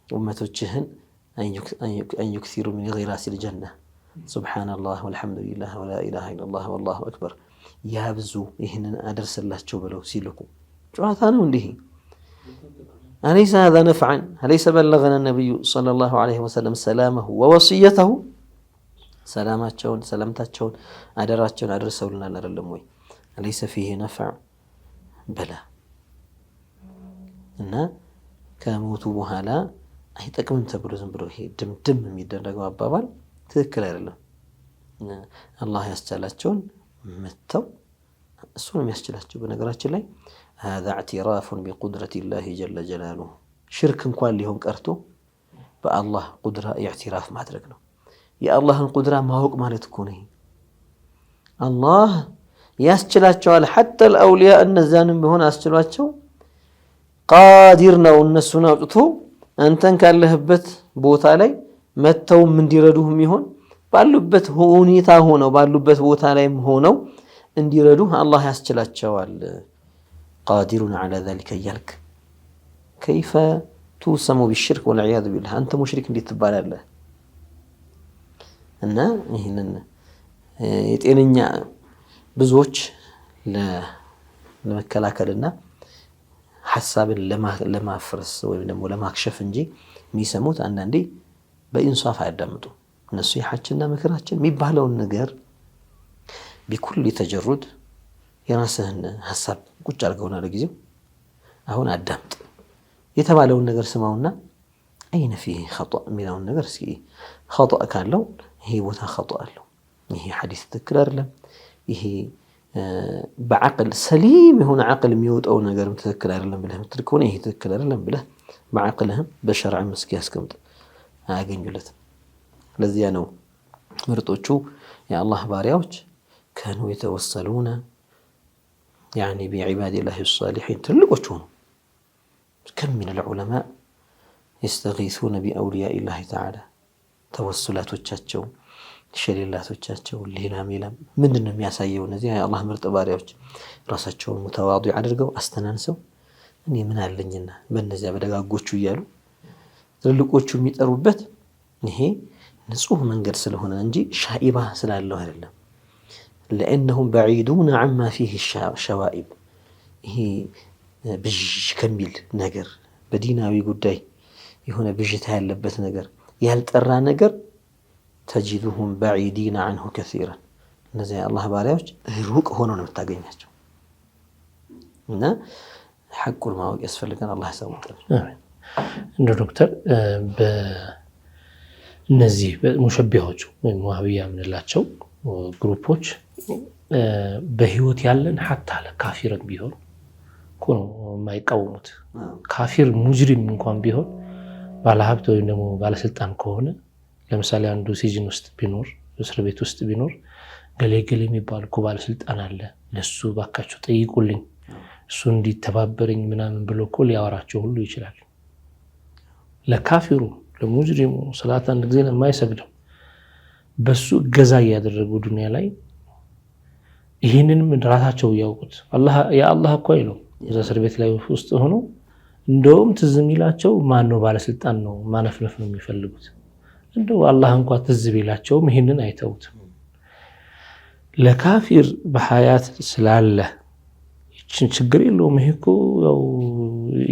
أمتوجهن أن يكثروا من غراس الجنة سبحان الله والحمد لله ولا إله إلا الله والله أكبر يابزو إهنن أدرس الله تشوبلو سيلكو جواتانو انديه أليس هذا نفعا أليس بلغنا النبي صلى الله عليه وسلم سلامه ووصيته سلامتاتشون أدراتشون أدرسوا لنا لرلموي أليس فيه نفع بلا እና ከሞቱ በኋላ አይጠቅምም ተብሎ ዝም ብሎ ይሄ ድምድም የሚደረገው አባባል ትክክል አይደለም። አላህ ያስቻላቸውን መተው እሱ ነው የሚያስችላቸው። በነገራችን ላይ هذا اعتراف بقدرة الله جل جلاله ሽርክ እንኳን ሊሆን ቀርቶ በአላህ ቁድራ ኢዕቲራፍ ማድረግ ነው። የአላህን ቁድራ ማወቅ ማለት እኮ ነው። አላህ ያስችላቸዋል حتى الأولياء እነዛንም ቢሆን አስችሏቸው ቃዲር ነው እነሱን አውጥቶ አንተን ካለህበት ቦታ ላይ መተውም እንዲረዱህም ይሆን ባሉበት ሁኔታ ሆነው ባሉበት ቦታ ላይም ሆነው እንዲረዱህ አላህ ያስችላቸዋል። ቃዲሩን على ذلك እያልክ كيف توسم بالشرك والعياذ بالله አንተ ሙሽሪክ እንዴት ትባላለህ? እና ይሄንን የጤነኛ ብዙዎች ለመከላከልና ሐሳብን ለማፍረስ ወይም ደግሞ ለማክሸፍ እንጂ የሚሰሙት አንዳንዴ በኢንሳፍ አያዳምጡ። እነሱ የሐችና ምክራችን የሚባለውን ነገር بكل تجرد የራስህን ሐሳብ ቁጭ አድርገውና ለጊዜው አሁን አዳምጥ የተባለውን ነገር ስማውና አይነ فيه خطأ የሚለውን ነገር እስኪ خطأ ካለው ይሄ ቦታ خطأ አለው ይሄ ሐዲስ ትክክል አይደለም ይሄ بعقل سليم هنا عقل የሚወጣው ነገር ትክክል አይደለም ብለህ ምትልከው ይሄ ትክክል አይደለም ብለህ بعقلهم በሸርዕ መስክ ያስቀምጥ አያገኙለትም። ለዚያ ነው ምርጦቹ የአላህ ባሪያዎች كانوا يتوسلون يعني بعباد الله الصالحين ትልቆቹ ነው። كم من العلماء يستغيثون بأولياء الله تعالى ተወሱላቶቻቸው ሸሪላቶቻቸው ሌላም ምንድነው የሚያሳየው? እነዚህ የአላህ ምርጥ ባሪያዎች ራሳቸውን ሙተዋዲ አድርገው አስተናንሰው እኔ ምን አለኝና በእነዚያ በደጋጎቹ እያሉ ትልቆቹ የሚጠሩበት ይሄ ንጹህ መንገድ ስለሆነ እንጂ ሻኢባ ስላለው አይደለም። لأنهم بعيدون عما فيه الشوائب ይሄ ብዥ ከሚል ነገር በዲናዊ ጉዳይ የሆነ ብዥታ ያለበት ነገር ያልጠራ ነገር تجدهم بعيدين عنه كثيرا እነዚህ አላህ ባሪያዎች ሩቅ ሆነው ነው የምታገኛቸው እና ሐቁን ማወቅ ያስፈልጋል። አላህ ያሳውቀን። እንደ ዶክተር በእነዚህ ሙሸቢሆቹ ወይም ዋህብያ የምንላቸው ግሩፖች በህይወት ያለን ሐታ ለካፊርን ቢሆን እኮ ነው የማይቃወሙት። ካፊር ሙጅሪም እንኳን ቢሆን ባለሀብት ወይም ደግሞ ባለስልጣን ከሆነ ለምሳሌ አንዱ ሲጅን ውስጥ ቢኖር እስር ቤት ውስጥ ቢኖር ገሌ የሚባል እኮ ባለስልጣን አለ ለሱ ባካችሁ ጠይቁልኝ እሱ እንዲተባበረኝ ምናምን ብሎ እኮ ሊያወራቸው ሁሉ ይችላል። ለካፊሩ ለሙጅሪሙ ሰላት አንድ ጊዜ ለማይሰግደው በሱ ገዛ ያደረጉ ዱንያ ላይ ይሄንንም ራሳቸው ያውቁት አላህ ያ አላህ እኮ አይለው እዛ እስር ቤት ላይ ውስጥ ሆኖ እንደውም ትዝ የሚላቸው ማን ነው ባለስልጣን ነው ማነፍነፍ ነው የሚፈልጉት። እንደው አላህ እንኳን ትዝ ቢላቸውም ይህንን አይተውትም። ለካፊር በሐያት ስላለ ችግር የለውም ይሄ እኮ ያው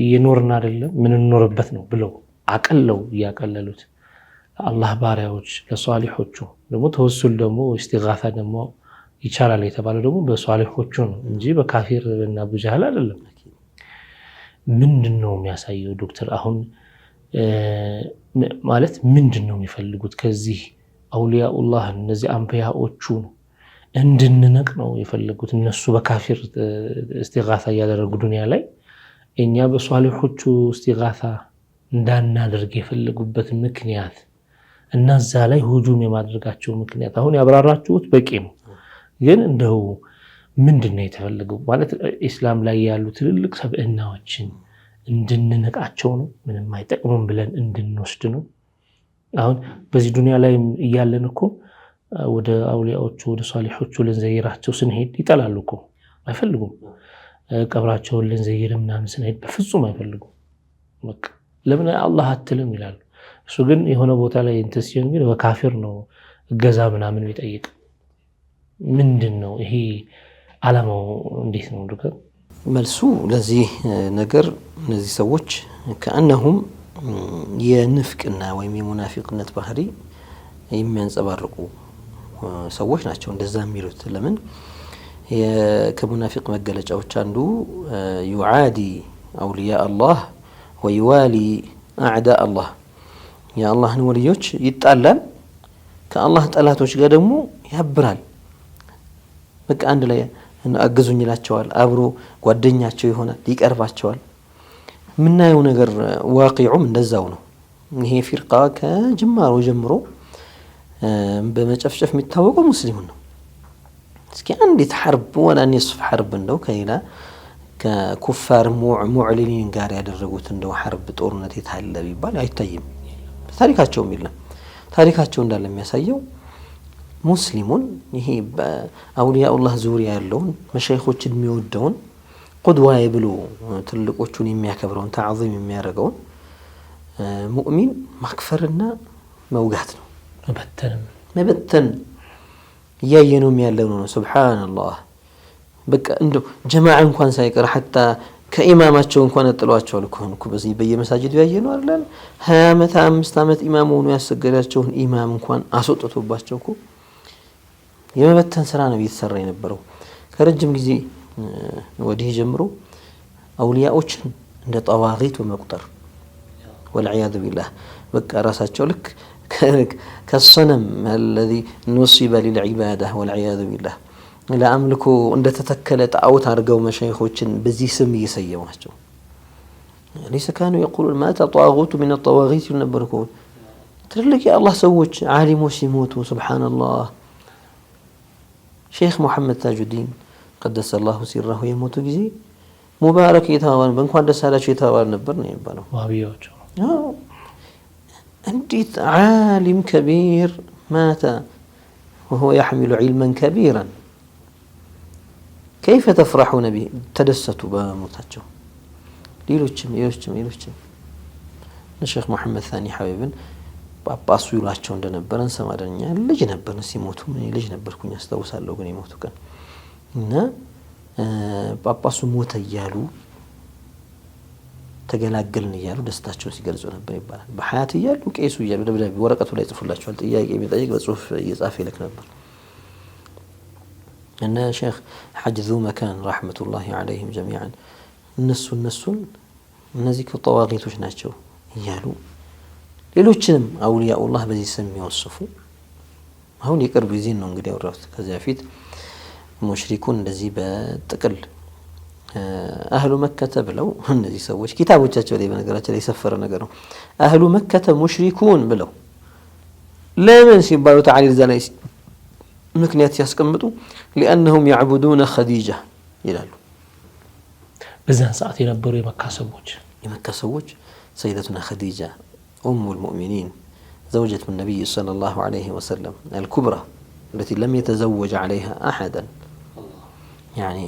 እየኖርን አይደለም ምን እንኖርበት ነው ብለው አቀለው እያቀለሉት አላህ ባሪያዎች ለሷሊሖቹ ደግሞ ተወሱል ደግሞ ኢስቲጋሳ ደግሞ ይቻላል የተባለው ደግሞ በሷሊሖቹ ነው እንጂ በካፊር እና በጃህል አይደለም። ምንድነው የሚያሳየው ዶክተር? አሁን ማለት ምንድነው የሚፈልጉት ከዚህ አውሊያኡላህ እነዚህ አንቢያዎቹ እንድንነቅ ነው የፈለጉት? እነሱ በካፊር ኢስቲጋሳ ያደረጉ ዱንያ ላይ እኛ በሷሊሖቹ ኢስቲጋሳ እንዳናደርግ የፈለጉበት ምክንያት እና እዛ ላይ ሁጁም የማድረጋቸው ምክንያት አሁን ያብራራችሁት በቂ ነው። ግን እንደው ምንድነው የተፈለገው? ማለት ኢስላም ላይ ያሉ ትልልቅ ሰብዕናዎችን እንድንነቃቸው ነው? ምንም አይጠቅሙም ብለን እንድንወስድ ነው? አሁን በዚህ ዱንያ ላይ እያለን እኮ ወደ አውሊያዎቹ ወደ ሷሊሖቹ ልንዘይራቸው ስንሄድ ይጠላሉ እኮ አይፈልጉም። ቀብራቸውን ልንዘይር ምናምን ስንሄድ በፍጹም አይፈልጉም። በቃ ለምን አላህ አትልም ይላሉ። እሱ ግን የሆነ ቦታ ላይ እንትን ሲሆን ግን በካፊር ነው እገዛ ምናምን የሚጠይቅ። ምንድነው ይሄ ዓላማው? እንዴት ነው ዶክተር መልሱ? ለዚህ ነገር እነዚህ ሰዎች ከአነሁም የንፍቅና ወይም የሙናፊቅነት ባህሪ የሚያንጸባርቁ ሰዎች ናቸው እንደዛ የሚሉት። ለምን ከሙናፊቅ መገለጫዎች አንዱ ዩዓዲ አውሊያ አላህ ወይዋሊ አዕዳ አላህ፣ የአላህን ወልዮች ይጣላል፣ ከአላህ ጠላቶች ጋር ደግሞ ያብራል። በቃ አንድ ላይ አግዙኝ ይላቸዋል፣ አብሮ ጓደኛቸው ይሆናል፣ ይቀርባቸዋል። የምናየው ነገር ዋቂዑም እንደዛው ነው። ይሄ ፊርቃ ከጅማሮ ጀምሮ በመጨፍጨፍ የሚታወቀው ሙስሊሙን ነው። እስኪ አንዲት ሐርብ ወላ ንስፍ ሐርብ እንደው ከሌላ ከኩፋር ሙዕሊኒን ጋር ያደረጉት እንደው ሐርብ ጦርነት የታለ ቢባል አይታይም። ታሪካቸውም የለም። ታሪካቸው እንዳለ የሚያሳየው ሙስሊሙን ይሄ በአውሊያኡላህ ዙሪያ ያለውን መሻይኾችን የሚወደውን ቁድዋዬ ብሎ ትልቆቹን የሚያከብረውን ተዓዚም የሚያደርገውን ሙእሚን ማክፈርና መውጋት ነው። መበተን እያየነውም ያለው ነው። ሱብሓነላህ። በቃ እንደው ጀማዓ እንኳን ሳይቀር ሐታ ከኢማማቸው እንኳን አጥሏቸዋል እኮ በዚህ በየመሳጅዱ ያየነው አይደል? 20 ዓመት 5 ዓመት ኢማም ሆኖ ያሰገዳቸውን ኢማም እንኳን አስወጥቶባቸው እኮ የመበተን ስራ ነው እየተሰራ የነበረው። ከረጅም ጊዜ ወዲህ ጀምሮ አውሊያዎችን እንደ ጠዋጊት በመቁጠር ወልዒያዙ ቢላህ በቃ ራሳቸው ልክ ከሰነም الذي نصب للعباده والعياذ بالله ለአምልኮ እንደተተከለ ጣዖት አድርገው መሻይኾችን በዚህ ስም እየሰየሟቸው ليس كانوا يقولون مات طاغوت من الطواغيت ينبركون ትልልቅ የአላህ ሰዎች ዓሊሞች ሲሞቱ ሱብሓነላህ ሼክ ሙሐመድ ታጁዲን قدس الله سره የሞቱ ጊዜ ሙባረክ የተባለ በእንኳን ደስ አላችሁ የተባለ ነበር ነው የሚባለው። ዋህቢያዎች እንዴት ዓሊም ከቢር ማታ وهو يحمل علما كبيرا كيف تفرحون به تدستوا بموتاቸው። ሌሎችም الشيخ محمد ثاني حبيبን ጳጳሱ ይሏቸው እንደነበረ እንሰማደኛ ልጅ ነበር ሲሞቱ ምን ልጅ ነበርኩኝ አስተውሳለሁ። ግን የሞቱ ቀን እና ጳጳሱ ሞተ እያሉ ተገላገልን እያሉ ደስታቸውን ሲገልጹ ነበር ይባላል። በሐያት እያሉ ቄሱ እያሉ ደብዳቤ ወረቀቱ ላይ ጽፉላቸዋል። ጥያቄ የሚጠይቅ በጽሁፍ እየጻፈ ይልክ ነበር። እና ሼክ ሐጅ ዙ መካን ረሕመቱላሂ ዐለይሂም ጀሚዓን እነሱን እነዚህ ጠዋጊቶች ናቸው እያሉ ሌሎችንም አውሊያኡላህ በዚህ ስም የሚወስፉ አሁን የቅርብ ጊዜ ነው እንግዲህ ያወራሁት። ከዚያ በፊት ሙሽሪኩን እንደዚህ በጥቅል አህሉ መከተ ብለው እነዚህ ሰዎች ኪታቦቻቸው ላይ በነገራቸው ላይ የሰፈረ ነገር ነው። አህሉ መከተ ሙሽሪኩን ብለው ለምን ሲባሉ ተዓሊል ዘላይ ምክንያት ሲያስቀምጡ لأنهم يعبدون خديجة ይላሉ። በዛን ሰዓት የነበሩ የመካ ሰዎች سيدتنا خديجة أم المؤمنين زوجة النبي صلى الله عليه وسلم الكبرى التي لم يتزوج عليها أحدا يعني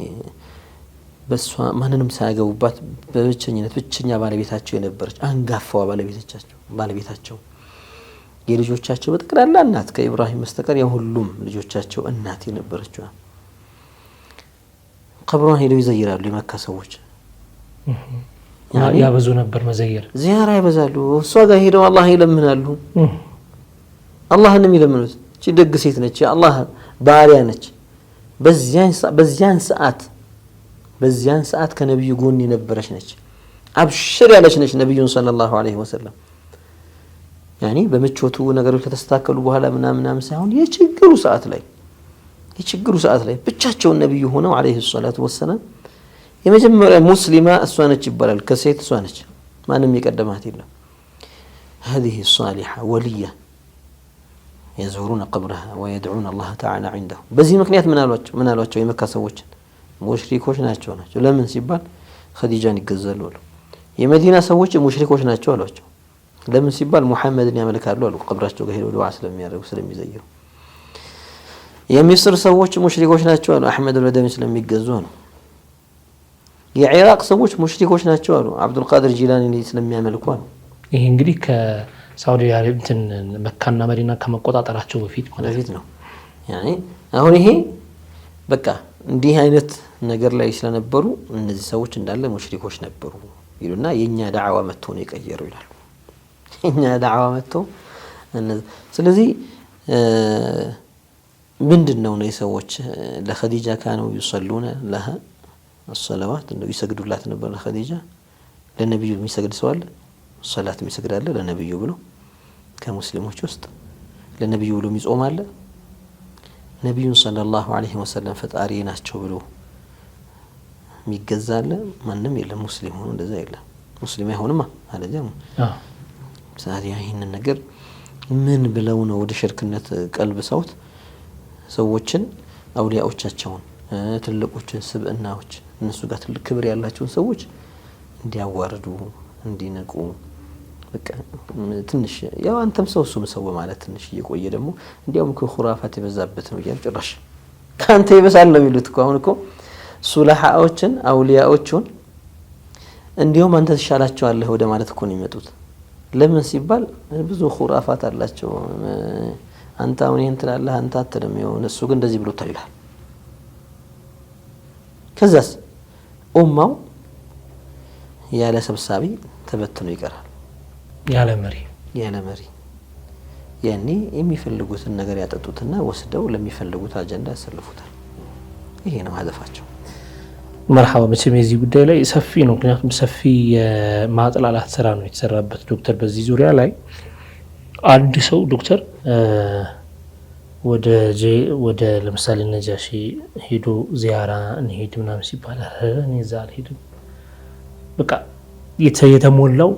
በሷ ማንንም ሳያገቡባት በብቸኝነት ብቸኛ ባለቤታቸው የነበረች አንጋፋዋ ባለቤታቸው የልጆቻቸው በጠቅላላ እናት ከኢብራሂም በስተቀር የሁሉም ልጆቻቸው እናት የነበረችው ቀብሯን ሄደው ይዘይራሉ የመካ ሰዎች ያበዙ ነበር መዘየር ዚያራ ይበዛሉ እሷ ጋር ሄደው አላህ ይለምናሉ አላህንም ይለምኑት እቺ ደግ ሴት ነች የአላህ ባሪያ ነች በዚያን ሰዓት ከነብዩ ጎን የነበረች ነች አብሽር ያለች ነች ነብዩን ሰለላሁ ዐለይሂ ወሰለም ያኒ በመቾቱ ነገሮች ከተስተካከሉ በኋላ ምናምን ሳይሆን የችግሩ ሰዓት ላይ ብቻቸውን ነብዩ ሆነው ዐለይሂ ሰላቱ ወሰለም የመጀመሪያ ሙስሊማ እሷ ነች ይባላል ከሴት እሷ ነች ማንም የቀደማት የለም هذه الصالحة ولية يزورون قبرها ويدعون الله تعالى عنده በዚህ ምክንያት ምን አሏቸው የመካ ሰዎች ሙሽሪኮች ናቸው ለምን ሲባል ኸዲጃን ይገዛሉ አሉ የመዲና ሰዎች ሙሽሪኮች ናቸው አሏቸው ለምን ሲባል ሙሐመድን ያመልካሉ አሉ ቀብራቸው ጋር ሄደው ዱዓ ስለሚያደርጉ ስለሚዘይሩ የሚስር ሰዎች ሙሽሪኮች ናቸው አሉ አህመድ ወልደም ስለሚገዙ ነው የኢራቅ ሰዎች ሙሽሪኮች ናቸው አሉ አብዱል ቃድር ጂላኒ ስለሚያመልኩ ነው ይሄ እንግዲህ ከሳውዲ አረቢያ እንትን መካና መዲና ከመቆጣጠራቸው በፊት ነው ያኒ አሁን ይሄ በቃ እንዲህ አይነት ነገር ላይ ስለነበሩ እነዚህ ሰዎች እንዳለ ሙሽሪኮች ነበሩ ይሉና የኛ ዳዕዋ መጥቶ ነው የቀየሩ ይላሉ የኛ ዳዕዋ መጥቶ ስለዚህ ምንድነው ነው ሰዎች ለኸዲጃ ካነው ይصلون لها الصلوات እንደው ይሰግዱላት ነበር ለኸዲጃ ለነብዩ የሚሰግድ ሰው አለ ሶላት የሚሰግድ አለ ለነብዩ ብሎ ከሙስሊሞች ውስጥ ለነብዩ ብሎ የሚጾም አለ ነብዩን ሰለላሁ ዐለይሂ ወሰለም ፈጣሪ ናቸው ብሎ የሚገዛለ ማንም የለም ሙስሊም ሆኖ እንደዛ የለም ሙስሊም አይሆንማ ማለት ነው ሳዲያ ይሄንን ነገር ምን ብለው ነው ወደ ሽርክነት ቀልብ ሰውት ሰዎችን አውሊያዎቻቸውን ትልቆችን ስብዕናዎች እነሱ ጋር ትልቅ ክብር ያላቸውን ሰዎች እንዲያዋርዱ እንዲነቁ በቃ ትንሽ ያው አንተም ሰውሱም ሰው ማለት ትንሽ እየቆየ ደግሞ እንዲያውም ከኹራፋት የበዛበት ነው ይያል ጭራሽ ካንተ ይበሳል ነው ይሉት እኮ አሁን እኮ ሱላሃዎችን አውሊያዎችን እንዲያውም አንተ ተሻላቸዋለህ ወደ ማለት እኮ ነው የሚመጡት ለምን ሲባል ብዙ ኹራፋት አላቸው አንተ አሁን ይሄን ትላለህ አንተ አትደም ይሆን እሱ ግን እንደዚህ ብሎ ታይላል ከዛስ ኡማው ያለ ሰብሳቢ ተበትኖ ይቀራል ያለ መሪ ያኔ የሚፈልጉትን ነገር ያጠጡትና ወስደው ለሚፈልጉት አጀንዳ ያሰልፉታል ይሄ ነው ሀደፋቸው مرحبا መቼም የዚህ ጉዳይ ላይ ሰፊ ነው ምክንያቱም ሰፊ የማጥላላት ስራ ነው የተሰራበት ዶክተር በዚህ ዙሪያ ላይ አንድ ሰው ዶክተር ወደ ለምሳሌ ነጃሺ ሄዶ ዚያራ እንሄድ ምናምን ሲባል እኔ እዛ አልሄድም በቃ የተሞላው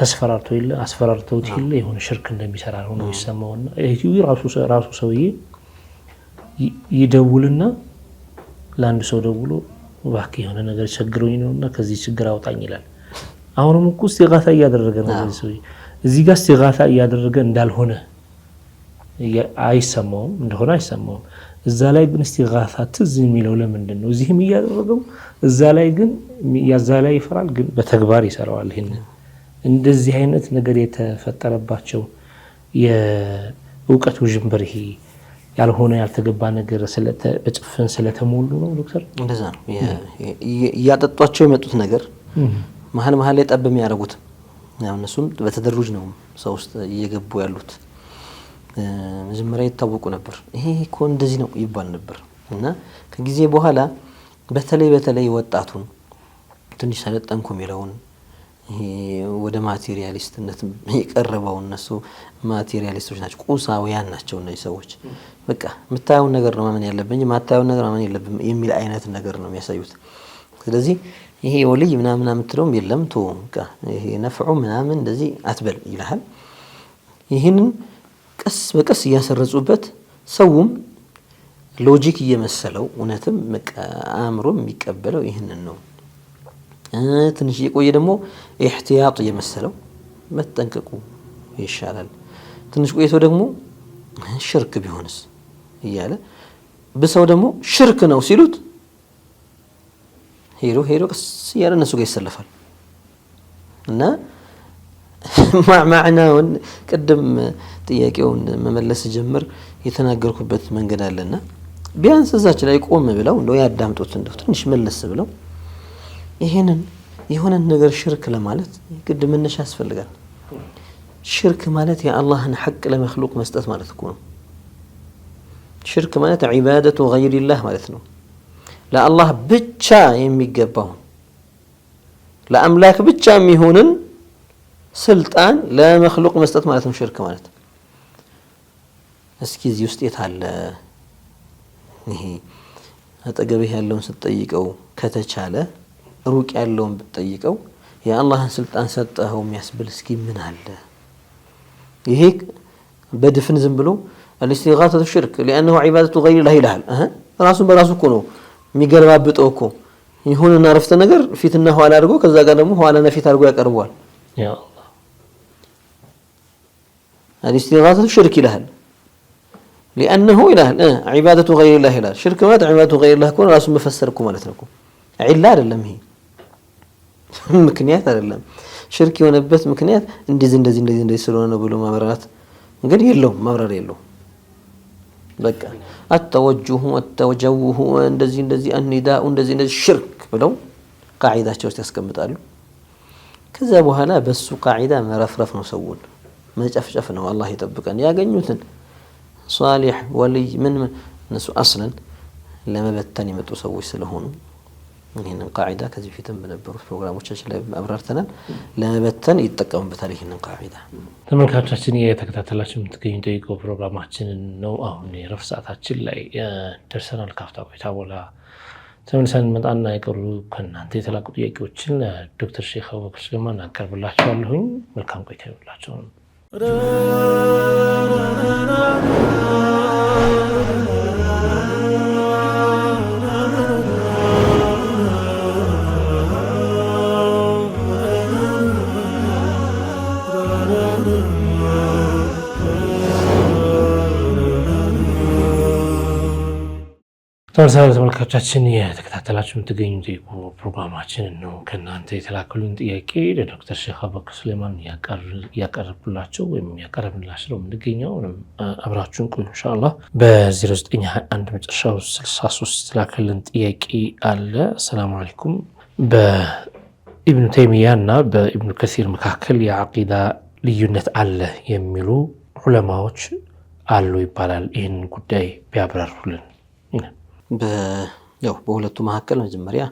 ተስፈራርቶ ይል አስፈራርቶት ይል የሆነ ሽርክ እንደሚሰራ ነው ይሰማውና ይሄ ራሱ ሰውዬ ይደውልና ለአንድ ሰው ደውሎ ዋክ የሆነ ነገር ቸግሮኝ ነውና ከዚህ ችግር አውጣኝ ይላል አሁንም እኮ እስቲጋሳ እያደረገ ነው ሰውዬ እዚህ ጋር እስቲጋሳ እያደረገ እንዳልሆነ አይሰማውም እንደሆነ አይሰማውም እዛ ላይ ግን እስቲጋሳ ትዝ የሚለው ለምንድን ነው እዚህም እያደረገው እዛ ላይ ግን ያዛ ላይ ይፈራል ግን በተግባር ይሰራዋል ይሄን እንደዚህ አይነት ነገር የተፈጠረባቸው የእውቀቱ ጅምበር ይሄ ያልሆነ ያልተገባ ነገር በጭፍን ስለተሞሉ ነው ዶክተር እንደዛ ነው ያጠጧቸው የመጡት ነገር መሀል ላይ ጠብ የሚያደርጉት ያው እነሱም በተደሩጅ ነው ሰው ውስጥ እየገቡ ያሉት መጀመሪያ ይታወቁ ነበር ይሄ እኮ እንደዚህ ነው ይባል ነበር እና ከጊዜ በኋላ በተለይ ወጣቱን ትንሽ ሰለጠንኩ የሚለውን ይሄ ወደ ማቴሪያሊስትነት የቀረበው እነሱ ማቴሪያሊስቶች ናቸው ቁሳውያን ናቸው እነዚህ ሰዎች በቃ የምታየውን ነገር ነው ማመን ያለብኝ ማታየውን ነገር ማመን የለብም የሚል አይነት ነገር ነው የሚያሳዩት ስለዚህ ይሄ ወልይ ምናምን የምትለውም የለም ቶ በቃ ይሄ ነፍዑ ምናምን እንደዚህ አትበል ይላል ይሄንን ቀስ በቀስ እያሰረጹበት ሰውም ሎጂክ እየመሰለው እውነትም አእምሮም የሚቀበለው ይሄንን ነው ትንሽ እየቆየ ደግሞ ኢህቲያጥ እየመሰለው መጠንቀቁ ይሻላል ትንሽ ቆይቶ ደግሞ ሽርክ ቢሆንስ እያለ በሰው ደግሞ ሽርክ ነው ሲሉት ሄዶ ቀስ እያለ እነሱ ጋር ይሰለፋል እና ማዕናውን ቅድም ጥያቄውን መመለስ ጀምር የተናገርኩበት መንገድ አለና ቢያንስ እዛች ላይ ቆም ብለው እንደው ያዳምጡት እንደው ትንሽ መለስ ብለው ይሄንን የሆነ ነገር ሽርክ ለማለት ግድ መነሻ ያስፈልጋል። ሽርክ ማለት የአላህን ሐቅ ለመክሉቅ መስጠት ማለት እኮ ነው። ሽርክ ማለት ዒባደቱ ገይሪላህ ማለት ነው። ለአላህ ብቻ የሚገባውን ለአምላክ ብቻ የሚሆንን ስልጣን ለመክሉቅ መስጠት ማለት ነው ሽርክ ማለት። እስኪ እዚህ ውስጥ የታለ ይሄ አጠገብህ ያለውን ስትጠይቀው ከተቻለ ሩቅ ያለውን ብትጠይቀው የአላህን ስልጣን ሰጠኸው የሚያስብል እስኪ ምን አለ? ይሄ በድፍን ዝም ብሎ الاستغاثة الشرك لأنه عبادة غير الله ይልሃል። ራሱን በራሱ እኮ ነው የሚገለባብጠው እኮ ይሁንና አረፍተ ነገር ፊትና ኋላ አድርጎ ከዛ ጋር ደግሞ ኋላና ፊት አድርጎ ያቀርበዋል። ያ አላህ الاستغاثة الشرك ይልሃል لأنه ይልሃል عبادة غير الله ይልሃል። ሽርክ ማለት عبادة غير الله እኮ ራሱን መፈሰርኩ ማለት ነው እኮ ዒላ አይደለም። ይሄ ምክንያት አይደለም። ሽርክ የሆነበት ምክንያት እንደዚህ ስለሆነ ነው ብሎ ማብራራት እንግዲህ የለውም፣ ማብራሪያ የለውም። በቃ አተወጁሁ ወተወጀውሁ እንደዚህ አንዳኡ እንደዚህ ሽርክ ብለው ቃዒዳቸው ውስጥ ያስቀምጣሉ። ከዛ በኋላ በሱ ቃዒዳ መረፍረፍ ነው፣ ሰውን መጨፍጨፍ ነው። አላህ ይጠብቀን። ያገኙትን ሷሊህ ወልይ ምን እነሱ አስለን ለመበተን የመጡ ሰዎች ስለሆኑ ይህንን ቃዒዳ ከዚህ ፊትም በነበሩት ፕሮግራሞቻችን ላይ አብራርተናል። ለመበተን ይጠቀሙበታል ይህንን ቃዒዳ። ተመልካቾቻችን የተከታተላችሁ የምትገኙ ጠይቆ ፕሮግራማችንን ነው። አሁን የረፍት ሰዓታችን ላይ ደርሰናል። ካፍታ ቆይታ በኋላ ተመልሰን እንመጣና የቀሩ ከእናንተ የተላኩ ጥያቄዎችን ዶክተር ሼክ አቡበክር ሱሌማን አቀርብላችኋለሁኝ። መልካም ቆይታ ይሁንላችሁ። ተመልካቾቻችን የተከታተላችሁ የምትገኙ ጠይቁ ፕሮግራማችንን ነው። ከእናንተ የተላከሉን ጥያቄ ለዶክተር ሼክ አቡበክር ሱሌማን ያቀርብላቸው ወይም ያቀርብላቸው የምንገኘው አብራችሁን ቆዩ ኢንሻአላህ። በ0921 መጨረሻው 63 የተላከልን ጥያቄ አለ። ሰላም አለይኩም። በኢብኑ ተይሚያ እና በኢብኑ ከሲር መካከል የዓቂዳ ልዩነት አለ የሚሉ ዑለማዎች አሉ ይባላል። ይህን ጉዳይ ቢያብራሩልን። በሁለቱ መካከል መጀመሪያ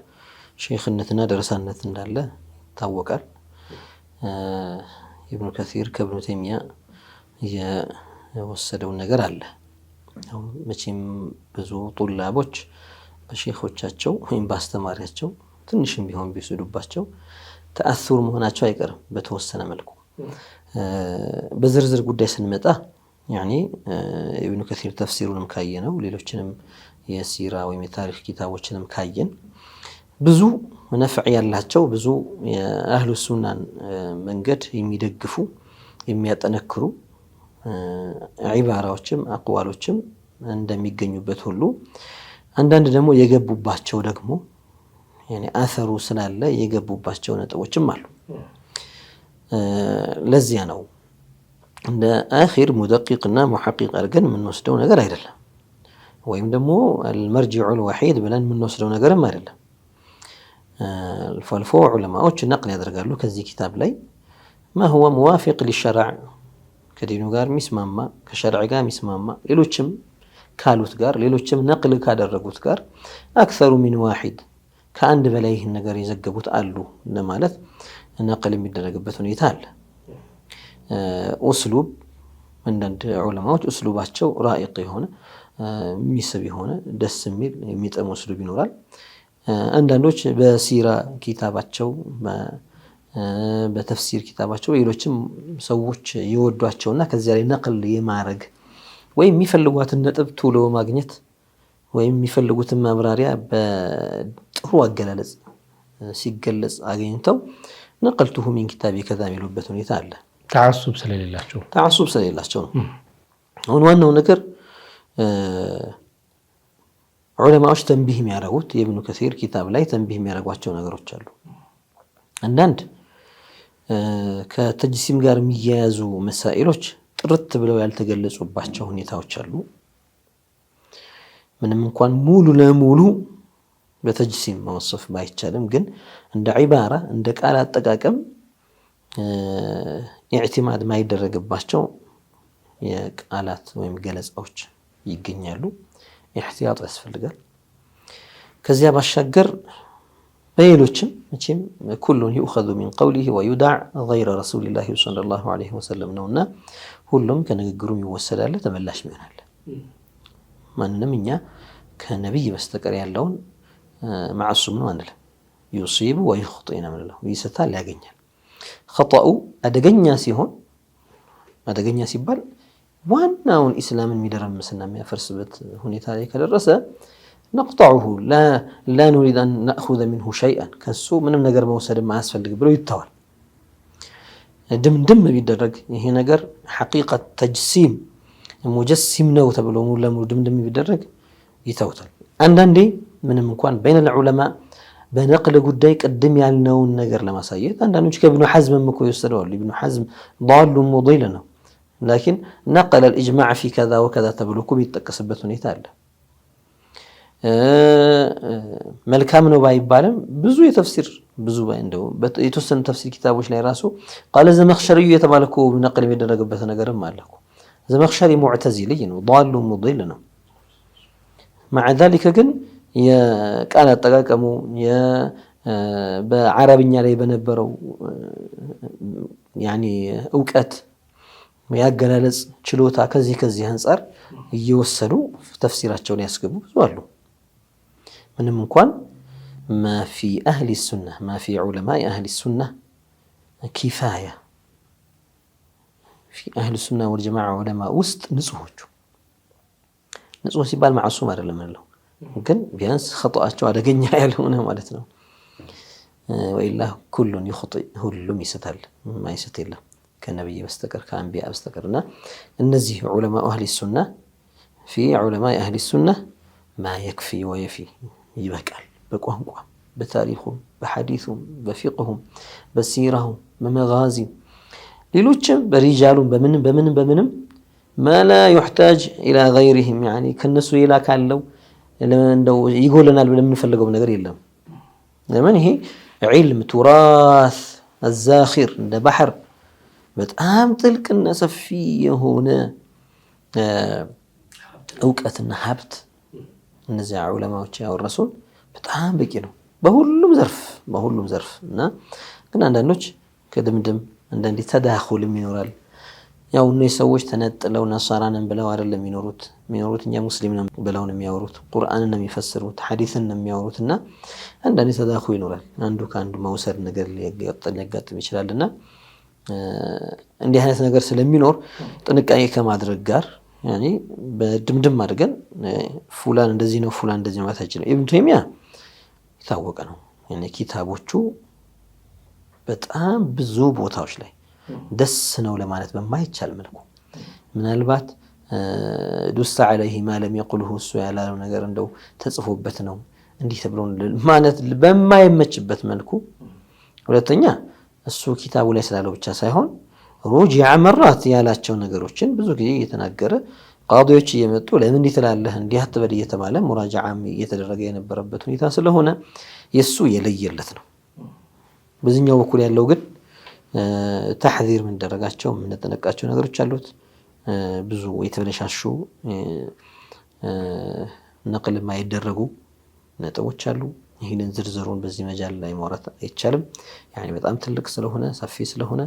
ሼኽነትና ደረሳነት እንዳለ ይታወቃል። ኢብኑ ከሲር ከኢብኑ ተይሚያ የወሰደው ነገር አለ። መቼም ብዙ ጡላቦች በሼኾቻቸው ወይም በአስተማሪያቸው ትንሽም ቢሆን ቢወስዱባቸው ተአሱር መሆናቸው አይቀርም በተወሰነ መልኩ። በዝርዝር ጉዳይ ስንመጣ ያኒ ኢብኑ ከሲር ተፍሲሩንም ካየነው ሌሎችንም የሲራ ወይም የታሪክ ኪታቦችንም ካየን ብዙ ነፍዕ ያላቸው ብዙ የአህሉ ሱናን መንገድ የሚደግፉ የሚያጠነክሩ ዒባራዎችም አቅዋሎችም እንደሚገኙበት ሁሉ አንዳንድ ደግሞ የገቡባቸው ደግሞ ያኒ አሰሩ ስላለ የገቡባቸው ነጥቦችም አሉ። ለዚያ ነው እንደ አኺር ሙደቂቅና ሙሐቂቅ አድርገን የምንወስደው ነገር አይደለም። ወይም ደግሞ አልመርጂዑል ወሒድ ብለን የምንወስደው ነገርም አይደለም። አልፎ ዑለማዎች ነቅል ያደርጋሉ ከዚህ ኪታብ ላይ ማ ሁወ ሙዋፊቅ ሊሸርዕ ከዲኑ ጋር የሚስማማ ከሸርዕ ጋር የሚስማማ ሌሎችም ካሉት ጋር ሌሎችም ነቅል ካደረጉት ጋር አክሰሩ ሚን ዋሒድ ከአንድ በላይ ይህን ነገር የዘገቡት አሉ ለማለት ነቅል የሚደረግበት ሁኔታ አለ። ኡስሉብ አንዳንድ ዑለማዎች ኡስሉባቸው ራኢቅ የሆነ የሚስብ የሆነ ደስ የሚል የሚጠም ኡስሉብ ይኖራል። አንዳንዶች በሲራ ኪታባቸው በተፍሲር ኪታባቸው ሌሎችም ሰዎች ይወዷቸውና ከዚያ ላይ ነቅል የማድረግ ወይም የሚፈልጓትን ነጥብ ቶሎ ማግኘት ወይም የሚፈልጉትን ማብራሪያ በጥሩ አገላለጽ ሲገለጽ አገኝተው ነቀልቱሁ ሚን ኪታቢ ከዛ የሚሉበት ሁኔታ አለ። ተዓሱብ ስለሌላቸው ነው። አሁን ዋናው ነገር ዑለማዎች ተንቢህ የሚያደርጉት የኢብኑ ከሲር ኪታብ ላይ ተንቢህ የሚያደርጓቸው ነገሮች አሉ። አንዳንድ ከተጅሲም ጋር የሚያያዙ መሳኢሎች ጥርት ብለው ያልተገለጹባቸው ሁኔታዎች አሉ። ምንም እንኳን ሙሉ ለሙሉ በተጅሲም መወሰፍ ባይቻልም ግን እንደ ዒባራ እንደ ቃል አጠቃቀም ኢዕቲማድ ማይደረግባቸው የቃላት ወይም ገለጻዎች ይገኛሉ። ኢህቲያጥ ያስፈልጋል። ከዚያ ባሻገር በሌሎችም መቼም ኩሉን ይኡኸዙ ሚን ቀውሊሂ ወዩዳዕ ገይረ ረሱሊላሂ ሰለላሁ ዐለይሂ ወሰለም ነውና ሁሉም ከንግግሩም ይወሰዳል፣ ተመላሽ ይሆናል። ማንንም እኛ ከነቢይ በስተቀር ያለውን ማዕሱም ነው አንልም። ዩሲቡ ወዩኽጢእ ነው የምንለው። ይስታል፣ ያገኛል። ኸጠኡ አደገኛ ሲሆን አደገኛ ሲባል ዋናውን ኢስላምን የሚደረምስና የሚያፈርስበት ሁኔታ ላይ ከደረሰ ነቅጠዑሁ ላ ኑሪድ አን ነእኹዘ ሚንሁ ሸይአን ከሱ ምንም ነገር መውሰድ ማያስፈልግ ብሎ ይተዋል። ድምድም ቢደረግ ይሄ ነገር ሐቂቀት ተጅሲም ሙጀሲም ነው ተብሎ ሙሉ ለሙሉ ድምድም ቢደረግ ይተውታል። አንዳንዴ ምንም እንኳን በይነል ዑለማ በነቅል ጉዳይ ቅድም ያልነውን ነገር ለማሳየት አንዳንዶች ከኢብኑ ሐዝም እኮ ይወሰደዋል። ኢብኑ ሐዝም ضال مضل ነው ላኪን ነቀለ الإجماع في كذا وكذا ተብሎ እኮ ቢጠቀስበት ሁኔታ አለ። መልካም ነው ባይባልም ብዙ የተፍሲር ብዙ እንደው የተወሰኑ ተፍሲር ኪታቦች ላይ ራሱ ቃለ ዘመኽሸሪ የተባለ እኮ ነቅል የሚደረግበት ነገርም አለ እኮ። ዘመኽሸሪ ሙዕተዚሊ ነው፣ ضال مضل ነው። مع ذلك ግን የቃል አጠቃቀሙ በአረብኛ ላይ በነበረው ያኒ እውቀት ያገላለጽ ችሎታ ከዚህ አንፃር እየወሰዱ ተፍሲራቸውን ያስገቡ ብዙ አሉ። ምንም እንኳን ما في أهل السنة ما في علماء أهل السنة كفاية في أهل السنة والجماعة علماء وسط نصوح ሲባል معصوم አይደለም ነው ግን ቢያንስ خطأቸው አደገኛ ያልሆነ ማለት ነው። ወኢላ ኩሉን ይخطئ ሁሉም ይስታል፣ ማይስት የለም ከነብይ በስተቀር ከአንቢያ በስተቀርና እነዚህ ዑለማء أهل السنة في علماء أهل السنة ما يكفي ويفي ይበቃል። በቋንቋ በታሪኹም በሐዲሱም በፊቅሁም በሲራሁም በመጋዚ ሌሎችም በሪጃሉም በምንም ما لا يحتاج إلى غيرهم يعني ከነሱ ሌላ ካለው እንደው ይጎለናል ብለን የምንፈልገው ነገር የለም። ለምን ይሄ ዒልም ቱራስ الزاخر እንደ ባህር በጣም ጥልቅና ሰፊ የሆነ እውቀትና ሀብት እነዚያ ዑለማዎች ያወረሱን በጣም በቂ ነው በሁሉም ዘርፍ እና ግን አንዳንዶች ከድምድም አንዳንዴ ተዳኹልም ይኖራል። ያው እነዚህ ሰዎች ተነጥለው ነሳራንን ብለው አይደለም የሚኖሩት እኛ ሙስሊም ነን ብለው ነው የሚያወሩት፣ ቁርአንን ነው የሚፈስሩት፣ ሐዲስን ነው የሚያወሩትና አንዳንዴ ተዳኹል ይኖራል። አንዱ ከአንዱ መውሰድ ነገር ሊያጋጥም ይችላልና እንዲህ አይነት ነገር ስለሚኖር ጥንቃቄ ከማድረግ ጋር ያኒ በድምድም አድርገን ፉላን እንደዚህ ነው ፉላን እንደዚህ ነው ማለት ኢብኑ ተይሚያ የታወቀ ነው። ያኒ ኪታቦቹ በጣም ብዙ ቦታዎች ላይ ደስ ነው ለማለት በማይቻል መልኩ ምናልባት ዱስ عليه ما لم يقله እሱ ያላለው ነገር እንደው ተጽፎበት ነው እንዲህ ተብሎ ማለት በማይመችበት መልኩ። ሁለተኛ እሱ ኪታቡ ላይ ስላለው ብቻ ሳይሆን ሩጂዓ መራት ያላቸው ነገሮችን ብዙ ጊዜ እየተናገረ ቃዲዎች እየመጡ ለምን ይተላለህ እንዲህ አትበል እየተባለ ሙራጃዓም እየተደረገ የነበረበት ሁኔታ ስለሆነ የሱ የለየለት ነው። በዚህኛው በኩል ያለው ግን ተሕዚር ምን ደረጋቸው ምን ተነቃቸው ነገሮች አሉት። ብዙ የተበለሻሹ ነቅል ማይደረጉ ነጥቦች አሉ። ይሄንን ዝርዝሩን በዚህ መጃል ላይ ማውራት አይቻልም። ያኒ በጣም ትልቅ ስለሆነ ሰፊ ስለሆነ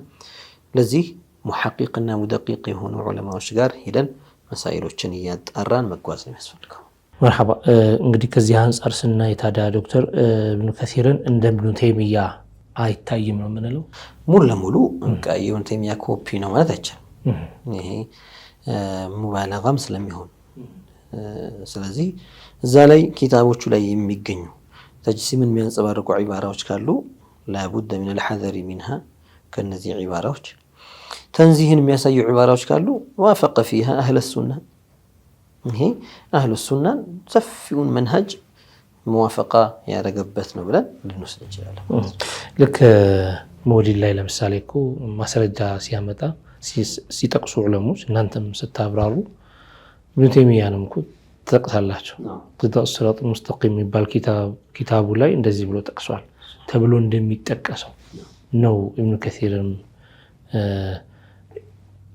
ለዚህ ሙሐቂቅና ሙደቂቅ የሆኑ ዑለማዎች ጋር ሄደን መሳኢሎችን እያጣራን መጓዝ ነው የሚያስፈልገው። መርሐባ። እንግዲህ ከዚህ አንፃር ስናይ ታዲያ ዶክተር ኢብኑ ከሲርን እንደ ኢብኑ ተይሚያ አይታይም ነው የምንለው? ሙሉ ለሙሉ ኢብኑ ተይሚያ ኮፒ ነው ማለት አይቻልም። ይሄ ሙባለጋም ስለሚሆን ስለዚህ እዛ ላይ ኪታቦቹ ላይ የሚገኙ ተጅሲምን የሚያንጸባርቁ ዒባራዎች ካሉ ላቡደ ሚን الحذر منها ከነዚህ ዒባራዎች ተንዚህን የሚያሳዩ ዒባራዎች ካሉ ዋፈቀ ፊሃ አህለ ሱና ይሄ አህሉ ሱናን ሰፊውን መንሀጅ ሙዋፈቃ ያደረገበት ነው ብለን ልንወስድ እንችላለን። ልክ ሞዲል ላይ ለምሳሌ እኮ ማስረጃ ሲያመጣ ሲጠቅሱ ዑለሞች እናንተም ስታብራሩ ኢብኑ ተይሚያንም እኮ ተጠቅሳላችሁ። ሲራጥ ሙስተቂም የሚባል ኪታቡ ላይ እንደዚህ ብሎ ጠቅሷል ተብሎ እንደሚጠቀሰው ነው። ኢብኑ ከሲርም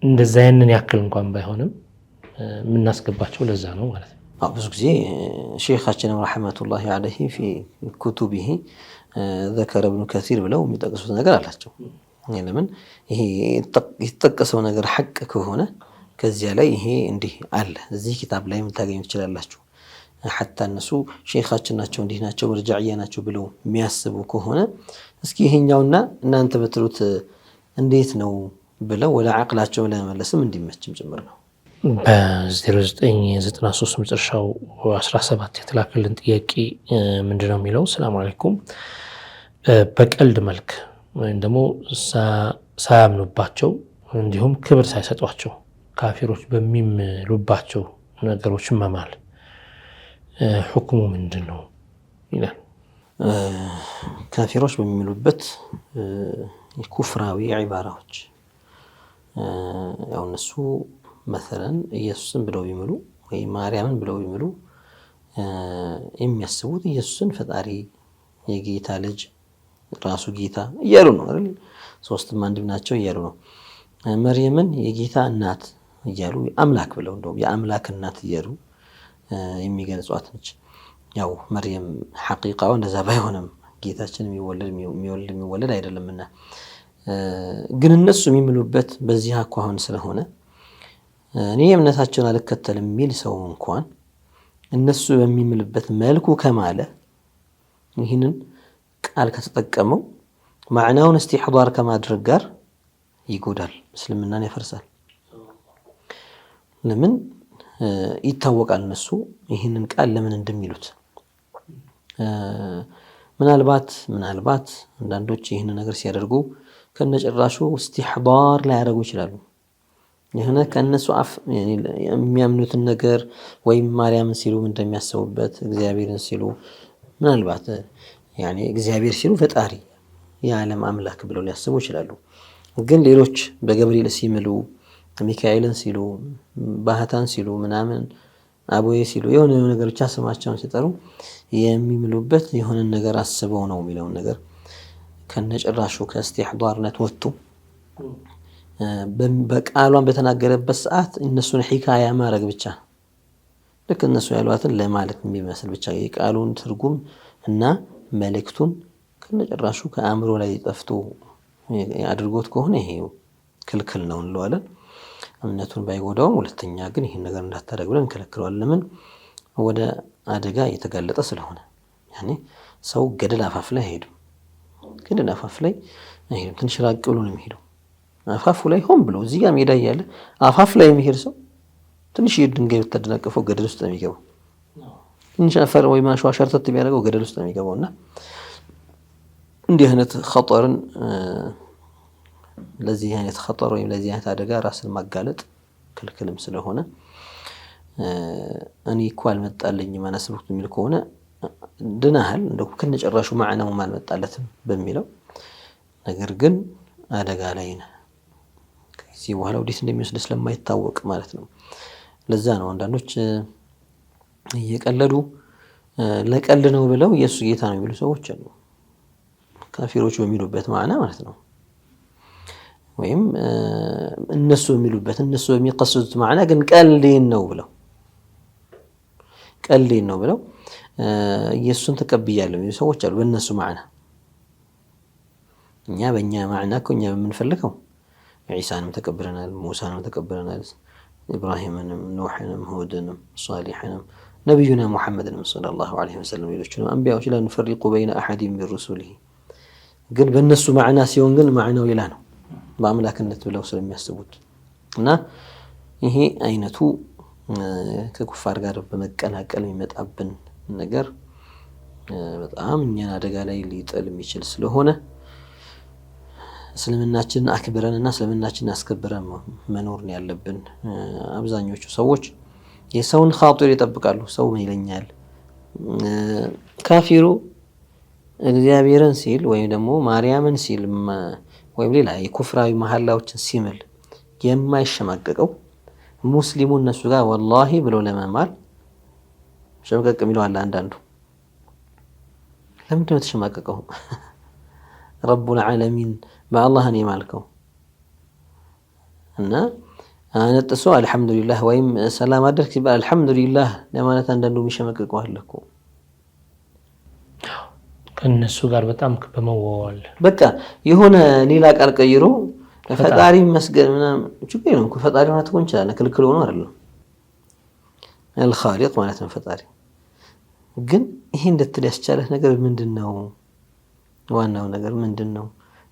እንደዛ ያንን ያክል እንኳን ባይሆንም የምናስገባቸው ለዛ ነው ማለት ነው። ብዙ ጊዜ ሼኻችንም ረሕመቱላሂ ዐለይሂ ፊ ኩቱቢሂ ዘከረ ኢብኑ ከሲር ብለው የሚጠቅሱት ነገር አላቸው። ለምን ይሄ የተጠቀሰው ነገር ሐቅ ከሆነ ከዚያ ላይ ይሄ እንዲህ አለ እዚህ ኪታብ ላይ የምታገኙ ትችላላችሁ። ሐታ እነሱ ሼኻችን ናቸው እንዲህ ናቸው መርጃዕያ ናቸው ብለው የሚያስቡ ከሆነ እስኪ ይሄኛውና እናንተ በትሉት እንዴት ነው ብለው ወደ አቅላቸው ለመመለስም እንዲመችም ጭምር ነው። በ0993 መጨረሻው 17 የተላከልን ጥያቄ ምንድነው የሚለው? ሰላም አለይኩም፣ በቀልድ መልክ ወይም ደግሞ ሳያምኑባቸው እንዲሁም ክብር ሳይሰጧቸው ካፊሮች በሚምሉባቸው ነገሮች መማል ሁክሙ ምንድን ነው ይላል። ካፊሮች በሚምሉበት ኩፍራዊ ዒባራዎች ያው እነሱ መሰለን ኢየሱስን ብለው ቢምሉ ወይ ማርያምን ብለው ቢምሉ የሚያስቡት ኢየሱስን ፈጣሪ የጌታ ልጅ ራሱ ጌታ እያሉ ነው አይደል? ሶስትም አንድም ናቸው እያሉ ነው። መርየምን የጌታ እናት እያሉ አምላክ ብለው እንደውም የአምላክ እናት እያሉ የሚገልጿት ነች። ያው መርየም ሐቂቃው እንደዛ ባይሆንም ጌታችን የሚወለድ አይደለምና ግን እነሱ የሚምሉበት በዚህ አኳኋን ስለሆነ እኔ እምነታቸውን አልከተልም የሚል ሰው እንኳን እነሱ በሚምልበት መልኩ ከማለ ይህንን ቃል ከተጠቀመው ማዕናውን እስቲሕዳር ከማድረግ ጋር ይጎዳል፣ እስልምናን ያፈርሳል። ለምን ይታወቃል እነሱ ይህንን ቃል ለምን እንደሚሉት። ምናልባት አንዳንዶች ይህንን ነገር ሲያደርጉ ከነጭራሹ እስቲሕዳር ላይ ያደርጉ ይችላሉ። የሆነ ከእነሱ አፍ የሚያምኑትን ነገር ወይም ማርያምን ሲሉ እንደሚያስቡበት እግዚአብሔርን ሲሉ ምናልባት እግዚአብሔር ሲሉ ፈጣሪ የዓለም አምላክ ብለው ሊያስቡ ይችላሉ። ግን ሌሎች በገብርኤል ሲምሉ ሚካኤልን ሲሉ ባህታን ሲሉ ምናምን አቦዬ ሲሉ የሆነ ነገር ብቻ ስማቸውን ሲጠሩ የሚምሉበት የሆነ ነገር አስበው ነው የሚለውን ነገር ከነጭራሹ ከእስቲሕዳርነት ወጥቶ በቃሏን በተናገረበት ሰዓት እነሱን ሒካያ ማድረግ ብቻ ልክ እነሱ ያሏትን ለማለት የሚመስል ብቻ የቃሉን ትርጉም እና መልእክቱን ከነጭራሹ ከአእምሮ ላይ ጠፍቶ አድርጎት ከሆነ ይሄ ክልክል ነው እንለዋለን። እምነቱን ባይጎዳውም ሁለተኛ ግን ይህን ነገር እንዳታደርግ ብለን እንከለክለዋለን። ለምን? ወደ አደጋ እየተጋለጠ ስለሆነ። ሰው ገደል አፋፍ ላይ አይሄድም። ገደል አፋፍ ላይ አይሄድም። ትንሽ ራቅ ብሎ ነው የሚሄደው። አፋፉ ላይ ሆን ብሎ እዚህ ጋር ሜዳ እያለ አፋፍ ላይ የሚሄድ ሰው ትንሽ ድንጋይ ብታደናቀፈው ገደል ውስጥ ነው የሚገባው። ትንሽ አፈር ወይ ማሸዋ ሸርተት ቢያደርገው ገደል ውስጥ ነው የሚገባውና እንዲህ አይነት ኸጠርን ለዚህ አይነት ኸጠር ወይም ለዚህ አይነት አደጋ ራስን ማጋለጥ ክልክልም ስለሆነ እኔ እኮ አልመጣልኝም አናስብኩት የሚል ከሆነ ድናሃል እንደው ከነጨራሹ ማዕናው አልመጣለትም በሚለው ነገር ግን አደጋ ላይ ነህ። ከዚህ በኋላ ወዴት እንደሚወስድ ስለማይታወቅ ማለት ነው። ለዛ ነው አንዳንዶች እየቀለዱ ለቀልድ ነው ብለው ኢየሱስ ጌታ ነው የሚሉ ሰዎች አሉ። ካፊሮች በሚሉበት ማዕና ማለት ነው። ወይም እነሱ የሚቀስዱት ማዕና ግን ቀልዴን ነው ብለው ኢየሱስን ተቀብያለሁ የሚሉ ሰዎች አሉ። በእነሱ ማዕና እኛ በእኛ ማዕና እኮ እኛ በምንፈልገው ዒሳንም ተቀብለናል፣ ሙሳንም ተቀብለናል፣ ኢብራሂምንም፣ ኑሕንም፣ ሁድንም፣ ሷሊሕንም ነቢዩና ሙሐመድንም ሰለላሁ ዐለይሂ ወሰለም ሌሎችንም አንቢያዎች ላ ኑፈሪቁ በይነ አሐዲን ሚን ሩሱሊሂ ግን በእነሱ ማዕና ሲሆን ግን ማዕናው ሌላ ነው በአምላክነት ብለው ስለሚያስቡት እና ይሄ አይነቱ ከኩፋር ጋር በመቀላቀል የሚመጣብን ነገር በጣም እኛን አደጋ ላይ ሊጥል የሚችል ስለሆነ እስልምናችንን አክብረንና እስልምናችንን አስከብረን መኖር ያለብን። አብዛኞቹ ሰዎች የሰውን ኻጢር ይጠብቃሉ። ሰው ምን ይለኛል? ካፊሩ እግዚአብሔርን ሲል ወይም ደግሞ ማርያምን ሲል ወይም ሌላ የኩፍራዊ መሐላዎችን ሲምል የማይሸማቀቀው ሙስሊሙ እነሱ ጋር ወላሂ ብሎ ለመማል ሸምቀቅ የሚለው አለ። አንዳንዱ ለምንድን ነው የተሸማቀቀው? ረቡል ዓለሚን በአላህን የማልከው እና ነጥሶ አልሐምዱሊላህ ወይም ሰላም አደርክ ሲባል አልሐምዱሊላህ ለማለት አንዳንዱ የሚሸመቀቀው አለ እኮ ከእነሱ ጋር በጣም በመዋዋል በቃ የሆነ ሌላ ቃል ቀይሮ ፈጣሪ መስገን ምናምን ችግር የለውም እኮ ፈጣሪ ማለት እኮ እንችላለን፣ ክልክል ሆኖ አይደለም። አልኻሊቅ ማለት ነው ፈጣሪ። ግን ይሄ እንድትል ያስቻለህ ነገር ምንድነው? ዋናው ነገር ምንድነው?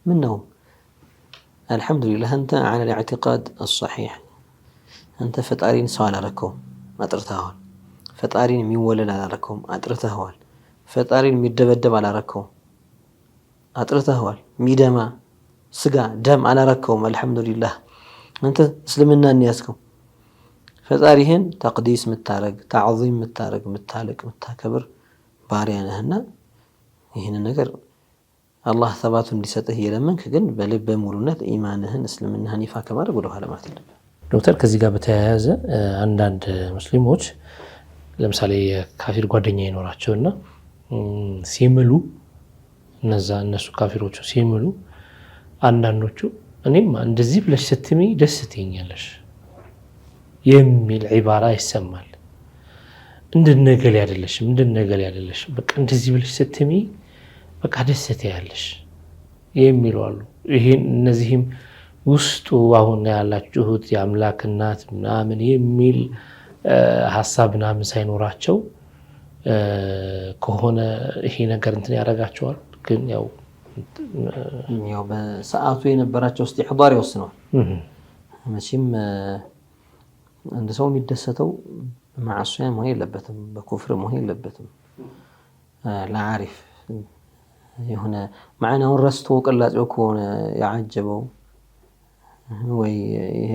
ምን ነው? አልሐምዱሊላህ አንተ على الاعتقاد الصحيح አንተ ፈጣሪን ሰው አላረከውም፣ አጥርተኸዋል። ፈጣሪን የሚወለድ አላረከውም፣ አጥርተኸዋል። ፈጣሪን የሚደበደብ አላረከውም፣ አጥርተኸዋል። የሚደማ ስጋ ደም አላረከውም። አልሐምዱሊላህ አንተ እስልምናን ያዝከው። ፈጣሪህን ተቅዲስ የምታረግ ተዕዚም የምታረግ የምታልቅ የምታከብር ባሪያ ነህና ይህን ነገር አላህ ሰባቱ እንዲሰጥህ እየለመንክ ግን በልበ ሙሉነት ኢማንህን እስልምናህን ይፋ ከማድረግ ወደ ኋላ ማለት የለብህም። ዶክተር ከዚህ ጋር በተያያዘ አንዳንድ ሙስሊሞች ለምሳሌ የካፊር ጓደኛ ይኖራቸውና ሲምሉ እነሱ ካፊሮቹ ሲምሉ አንዳንዶቹ እኔም እንደዚህ ብለሽ ስትሚ ደስ ትይኛለሽ የሚል ዒባራ ይሰማል። እንደነገል ያደለሽ በቃ እንደዚህ ብለሽ ስትሚ በቃ ደስ ትያለሽ የሚሉ አሉ። ይሄን እነዚህም ውስጡ አሁን ያላችሁት የአምላክ እናት ምናምን የሚል ሐሳብ ምናምን ሳይኖራቸው ከሆነ ይሄ ነገር እንትን ያደርጋቸዋል። ግን ያው በሰዓቱ የነበራቸው ኢሕዳር ይወስነዋል። መቼም አንድ ሰው የሚደሰተው ማዕሲያ መሆን የለበትም፣ በኩፍር መሆን የለበትም። ለዓሪፍ የሆነ ማዕናውን ረስቶ ቅላጼው ከሆነ ያዓጀበው ወይ ይሄ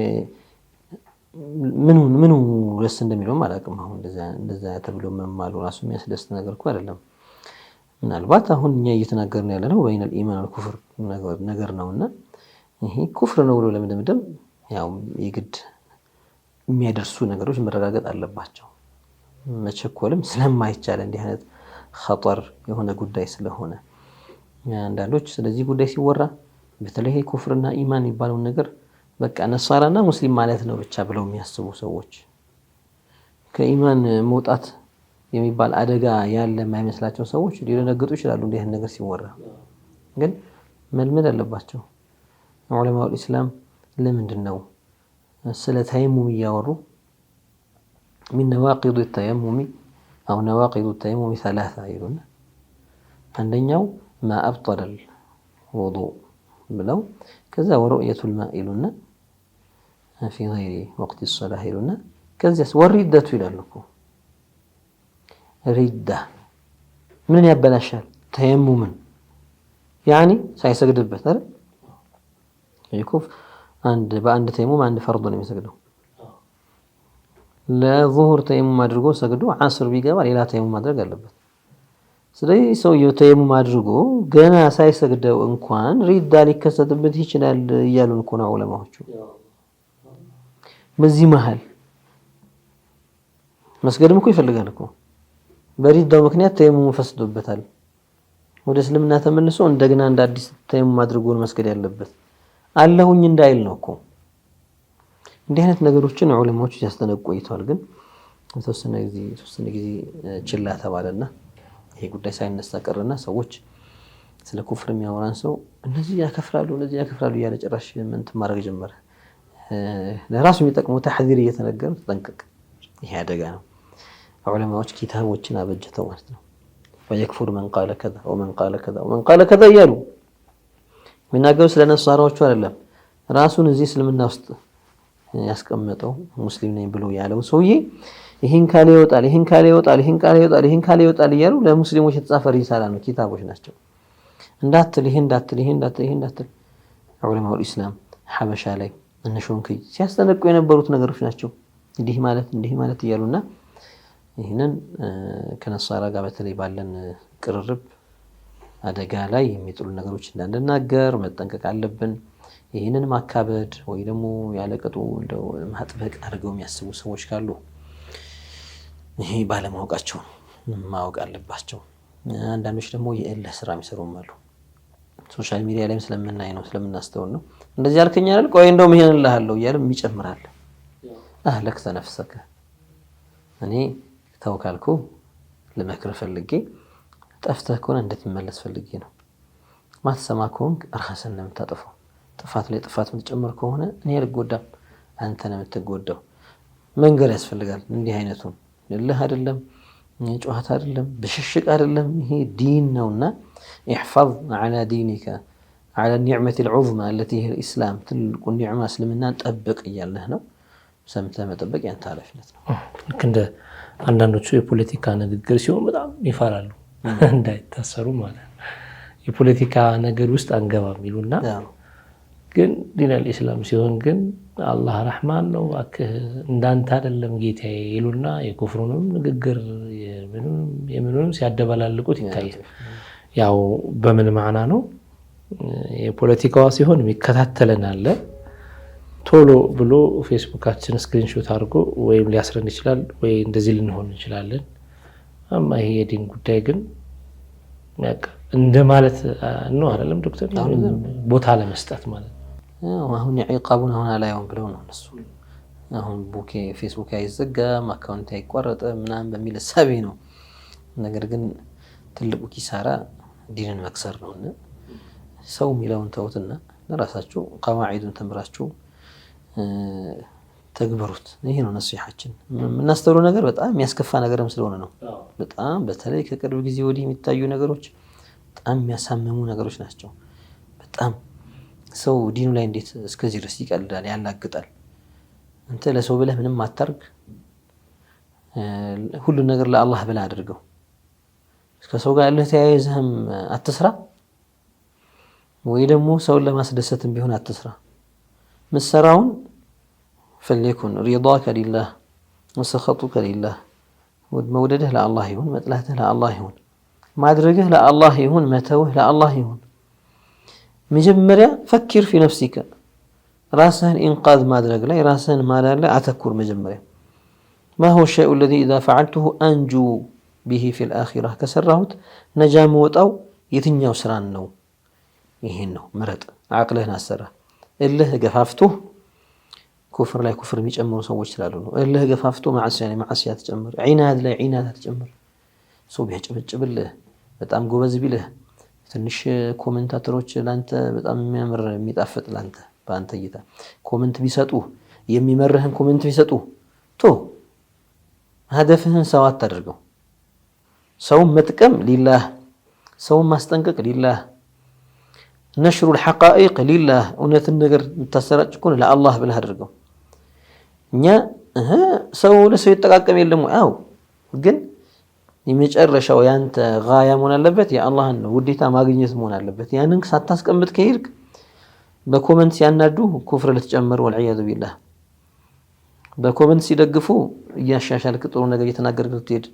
ምኑ ደስ እንደሚለውም አላውቅም። አሁን እንደዛ ተብሎ መማሉ ራሱ የሚያስደስት ነገር እኮ አይደለም። ምናልባት አሁን እኛ እየተናገርን ያለነው በይነል ኢማን ወልኩፍር ነገር ነውና ይሄ ኩፍር ነው ብሎ ለመደምደም ያው የግድ የሚያደርሱ ነገሮች መረጋገጥ አለባቸው። መቸኮልም ስለማይቻል እንዲህ አይነት ኸጠር የሆነ ጉዳይ ስለሆነ አንዳንዶች ስለዚህ ጉዳይ ሲወራ በተለይ ኩፍርና ኢማን የሚባለውን ነገር በቃ ነሳራና ሙስሊም ማለት ነው ብቻ ብለው የሚያስቡ ሰዎች ከኢማን መውጣት የሚባል አደጋ ያለ የማይመስላቸው ሰዎች ሊደነግጡ ይችላሉ። እንዲህ አይነት ነገር ሲወራ ግን መልመድ አለባቸው። ዑለማው ኢስላም ለምንድን ነው ስለ ተየሙም እያወሩ من نواقض التيمم أو نواقض التيمم ثلاثة يقولون عندنا ما أبطل الوضوء بلو كذا ورؤية الماء لنا في غير وقت الصلاة لنا كذا والردة إلى لكم ردة من يبلاشال تيمم يعني سيسجد البتر يكوف عند تيمم عند فرض يسجدوا ለዙሁር ተየሙም አድርጎ ሰግዶ ዓስር ቢገባ ሌላ ተየሙም ማድረግ አለበት። ስለዚህ ሰውየው ተየሙም አድርጎ ገና ሳይሰግደው እንኳን ሪዳ ሊከሰትበት ይችላል እያሉን እኮ ነው ዑለማዎቹ። በዚህ መሃል መስገድም እኮ ይፈልጋል እኮ በሪዳው ምክንያት ተየሙም ፈስዶበታል። ወደ እስልምና ተመልሶ እንደገና እንደ አዲስ ተየሙም አድርጎ መስገድ ያለበት አለሁኝ እንዳይል ነው እኮ። እንዲህ አይነት ነገሮችን ዑለማዎች ሲያስተነቁ ቆይተዋል። ግን የተወሰነ ጊዜ ችላ ተባለና ይሄ ጉዳይ ሳይነሳ ቀረና ሰዎች ስለ ኩፍር የሚያወራን ሰው እነዚህ ያከፍራሉ እያለ ጭራሽ ምን ማድረግ ጀመረ። ለራሱ የሚጠቅመው ተሕዚር እየተነገረ ተጠንቀቅ፣ ይሄ አደጋ ነው። ዑለማዎች ኪታቦችን አበጀተው ማለት ነው። ወየክፉር መን ቃለ ከዛ ወመን ቃለ ከዛ ወመን ቃለ ከዛ እያሉ የሚናገሩ ስለ ነሳራዎቹ አይደለም። ራሱን እዚህ እስልምና ውስጥ ያስቀመጠው ሙስሊም ነኝ ብሎ ያለው ሰውዬ ይሄን ካለ ይወጣል እያሉ ለሙስሊሞች የተጻፈ ሪሳላ ነው፣ ኪታቦች ናቸው። እንዳትል ዑለማው ኢስላም ሐበሻ ላይ እነሾንክ ሲያስጠነቁ የነበሩት ነገሮች ናቸው። እንዲህ ማለት እያሉና ይህንን ከነሳራ ጋር በተለይ ባለን ቅርርብ አደጋ ላይ የሚጥሉ ነገሮች እንዳንናገር መጠንቀቅ አለብን። ይህንን ማካበድ ወይ ደግሞ ያለቀጡ እንደው ማጥበቅ አድርገው የሚያስቡ ሰዎች ካሉ ይሄ ባለማወቃቸው ማወቅ አለባቸው። አንዳንዶች ደግሞ የእልህ ስራ የሚሰሩም አሉ። ሶሻል ሚዲያ ላይም ስለምናይ ነው ስለምናስተውል ነው። እንደዚህ አልከኝ አይደል ቆይ እንደውም ይሄን እልሃለሁ እያለ ይጨምራል። አህለክተ ነፍሰከ እኔ ተው ካልኩ ልመክር ፈልጌ ጠፍተህ ከሆነ እንድትመለስ ፈልጌ ነው። ማትሰማ ከሆንክ ራስህን ነው የምታጠፋው። ጥፋት ላይ ጥፋት የምትጨምር ከሆነ እኔ አልጎዳም፣ አንተ ነው የምትጎዳው። መንገድ ያስፈልጋል። እንዲህ አይነቱን እልህ አይደለም፣ ጨዋታ አይደለም፣ ብሽሽቅ አይደለም። ይሄ ዲን ነውና احفظ على دينك على النعمة العظمى التي هي الإسلام ትልቁ ኒዕማ እስልምናን ጠብቅ እያለህ ነው። ሰምተህ መጠበቅ ያንተ ኃላፊነት ነው። ልክ እንደ አንዳንዶቹ የፖለቲካ ንግግር ሲሆን በጣም ይፈራሉ እንዳይታሰሩ ማለት ነው። የፖለቲካ ነገር ውስጥ አንገባም ይሉና ግን ዲን አልኢስላም ሲሆን ግን አላህ ረህማን ነው እባክህ እንዳንተ አይደለም ጌታዬ ይሉና የኩፍሩንም ንግግር የምኑንም ሲያደባላልቁት ይታያል። ያው በምን ማዕና ነው? የፖለቲካዋ ሲሆን የሚከታተለን አለ ቶሎ ብሎ ፌስቡካችን ስክሪንሾት አድርጎ ወይም ሊያስረን ይችላል ወይ እንደዚህ ልንሆን እንችላለን። አማ ይሄ የዲን ጉዳይ ግን እንደማለት ነው አይደለም ዶክተር? ቦታ ለመስጠት ማለት ነው። አሁን የዒቃቡን አሁን አላየውም ብለው ነው እነሱ። አሁን ፌስቡክ አይዘጋም አካውንት አይቋረጥም ምናምን በሚል እሳቤ ነው። ነገር ግን ትልቁ ኪሳራ ዲንን መክሰር ነውና ሰው የሚለውን ተውትና ለራሳችሁ ቀዋዒዱን ተምራችሁ ተግበሩት። ይሄ ነው ነሲሐችን። የምናስተውለው ነገር በጣም የሚያስከፋ ነገርም ስለሆነ ነው። በጣም በተለይ ከቅርብ ጊዜ ወዲህ የሚታዩ ነገሮች በጣም የሚያሳምሙ ነገሮች ናቸው። በጣም ሰው ዲኑ ላይ እንዴት እስከዚህ ድረስ ይቀልዳል፣ ያላግጣል። አንተ ለሰው ብለህ ምንም አታርግ፣ ሁሉ ነገር ለአላህ ብለህ አድርገው። ከሰው ጋር ያለህ ተያይዘህም አትስራ፣ ወይ ደግሞ ሰውን ለማስደሰትም ቢሆን አትስራ። ምሰራውን فليكن رضاك لله وسخطك لله መውደድህ ለአላህ ይሁን፣ መጥላትህ ለአላህ ይሁን፣ ማድረግህ ለአላህ ይሁን፣ መተውህ ለአላህ ይሁን። መጀመሪያ ፈክር في نفسك ራስህን ኢንቃዝ ማድረግ ላይ ራስህን ማዳን ላይ አተኩር። መጀመሪያ ما هو الشيء الذي إذا فعلته أنجو به في الآخرة ከሰራሁት ነጃ መውጣው የትኛው ስራን ነው? ይሄን ነው ምረጥ። አቅልህን አሰራ። እልህ ገፋፍቱህ ኩፍር ላይ ኩፍር የሚጨምሩ ሰዎች ስላሉ ነው። እልህ ገፋፍቶ ማዕሲያ ትጨምር፣ ዒናድ ላይ ዒናድ ትጨምር። ሰው ቢያጨበጭብልህ በጣም ጎበዝ ቢልህ ትንሽ ኮሜንታተሮች ላንተ በጣም የሚያምር የሚጣፍጥ ላንተ በአንተ እይታ ኮሜንት ቢሰጡ የሚመርህን ኮሜንት ቢሰጡ ቶ هدفህን ሰው አታድርገው። ሰውን መጥቀም ሊላህ፣ ሰውን ማስጠንቀቅ ሊላህ፣ ነሽሩ الحقائق ሊላህ። እውነትን ነገር የምታሰራጭ ከሆነ ለአላህ ብለህ አድርገው። እኛ ሰው ለሰው ይጠቃቀም የለም ወይ? አዎ፣ ግን የመጨረሻው ያንተ ጋያ መሆን አለበት የአላህን ውዴታ ማግኘት መሆን አለበት። ያንን ሳታስቀምጥ ከሄድክ በኮመንት ሲያናዱ ኩፍር ልትጨምር ወልዒያዙ ቢላህ። በኮመንት ሲደግፉ እያሻሻልክ ጥሩ ነገር እየተናገርክ ልትሄድ፣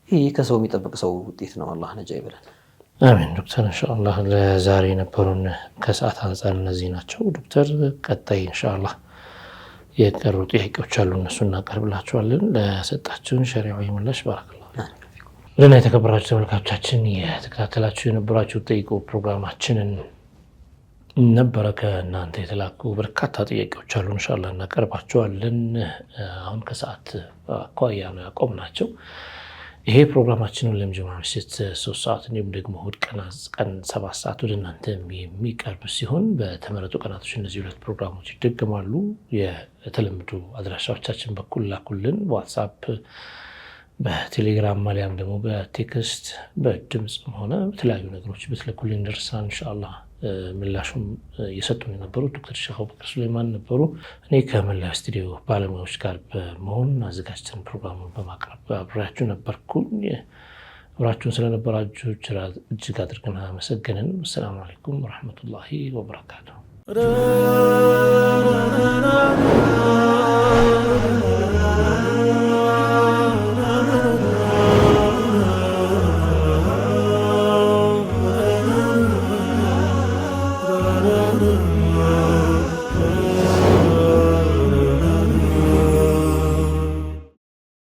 ይሄ ከሰው የሚጠብቅ ሰው ውጤት ነው። አላህ ነጃ ይበለን። አሚን። ዶክተር ኢንሻአላህ ለዛሬ የነበሩን ከሰዓት አንፃር እነዚህ ናቸው። ዶክተር ቀጣይ ኢንሻአላህ የቀሩ ጥያቄዎች አሉ፣ እነሱ እናቀርብላችኋለን። ለሰጣችሁን ሸሪዓዊ ምላሽ ባረከላሁ ፊኩም። ለና የተከበራችሁ ተመልካቾቻችን የተከታተላችሁ የነበራችሁ ጠይቁ ፕሮግራማችንን ነበረ። ከእናንተ የተላኩ በርካታ ጥያቄዎች አሉ፣ ኢንሻአላህ እናቀርባቸዋለን። አሁን ከሰዓት አኳያ ነው ያቆምናቸው። ይሄ ፕሮግራማችንን ለምጅማ ምሽት 3 ሰዓት እንዲሁም ደግሞ እሁድ ቀን 7 ሰዓት ወደ እናንተ የሚቀርብ ሲሆን በተመረጡ ቀናቶች እነዚህ 2 ፕሮግራሞች ይደገማሉ። የተለመዱ አድራሻዎቻችን በኩል ላኩልን። በዋትስአፕ፣ በቴሌግራም ማሊያም ደግሞ በቴክስት በድምፅም ሆነ በተለያዩ ነገሮች ብትልኩልን እንደርሳን ኢንሻአላህ። ምላሹም እየሰጡን የነበሩት ዶክተር ሼህ አቡበክር ሱለይማን ነበሩ። እኔ ከመላው ስቱዲዮ ባለሙያዎች ጋር በመሆን አዘጋጅተን ፕሮግራሙን በማቅረብ አብሬያችሁ ነበርኩኝ። አብራችሁን ስለነበራችሁ እጅግ አድርገን አመሰግንን። ሰላም አለይኩም ወራህመቱላሂ ወበረካቱሁ። ra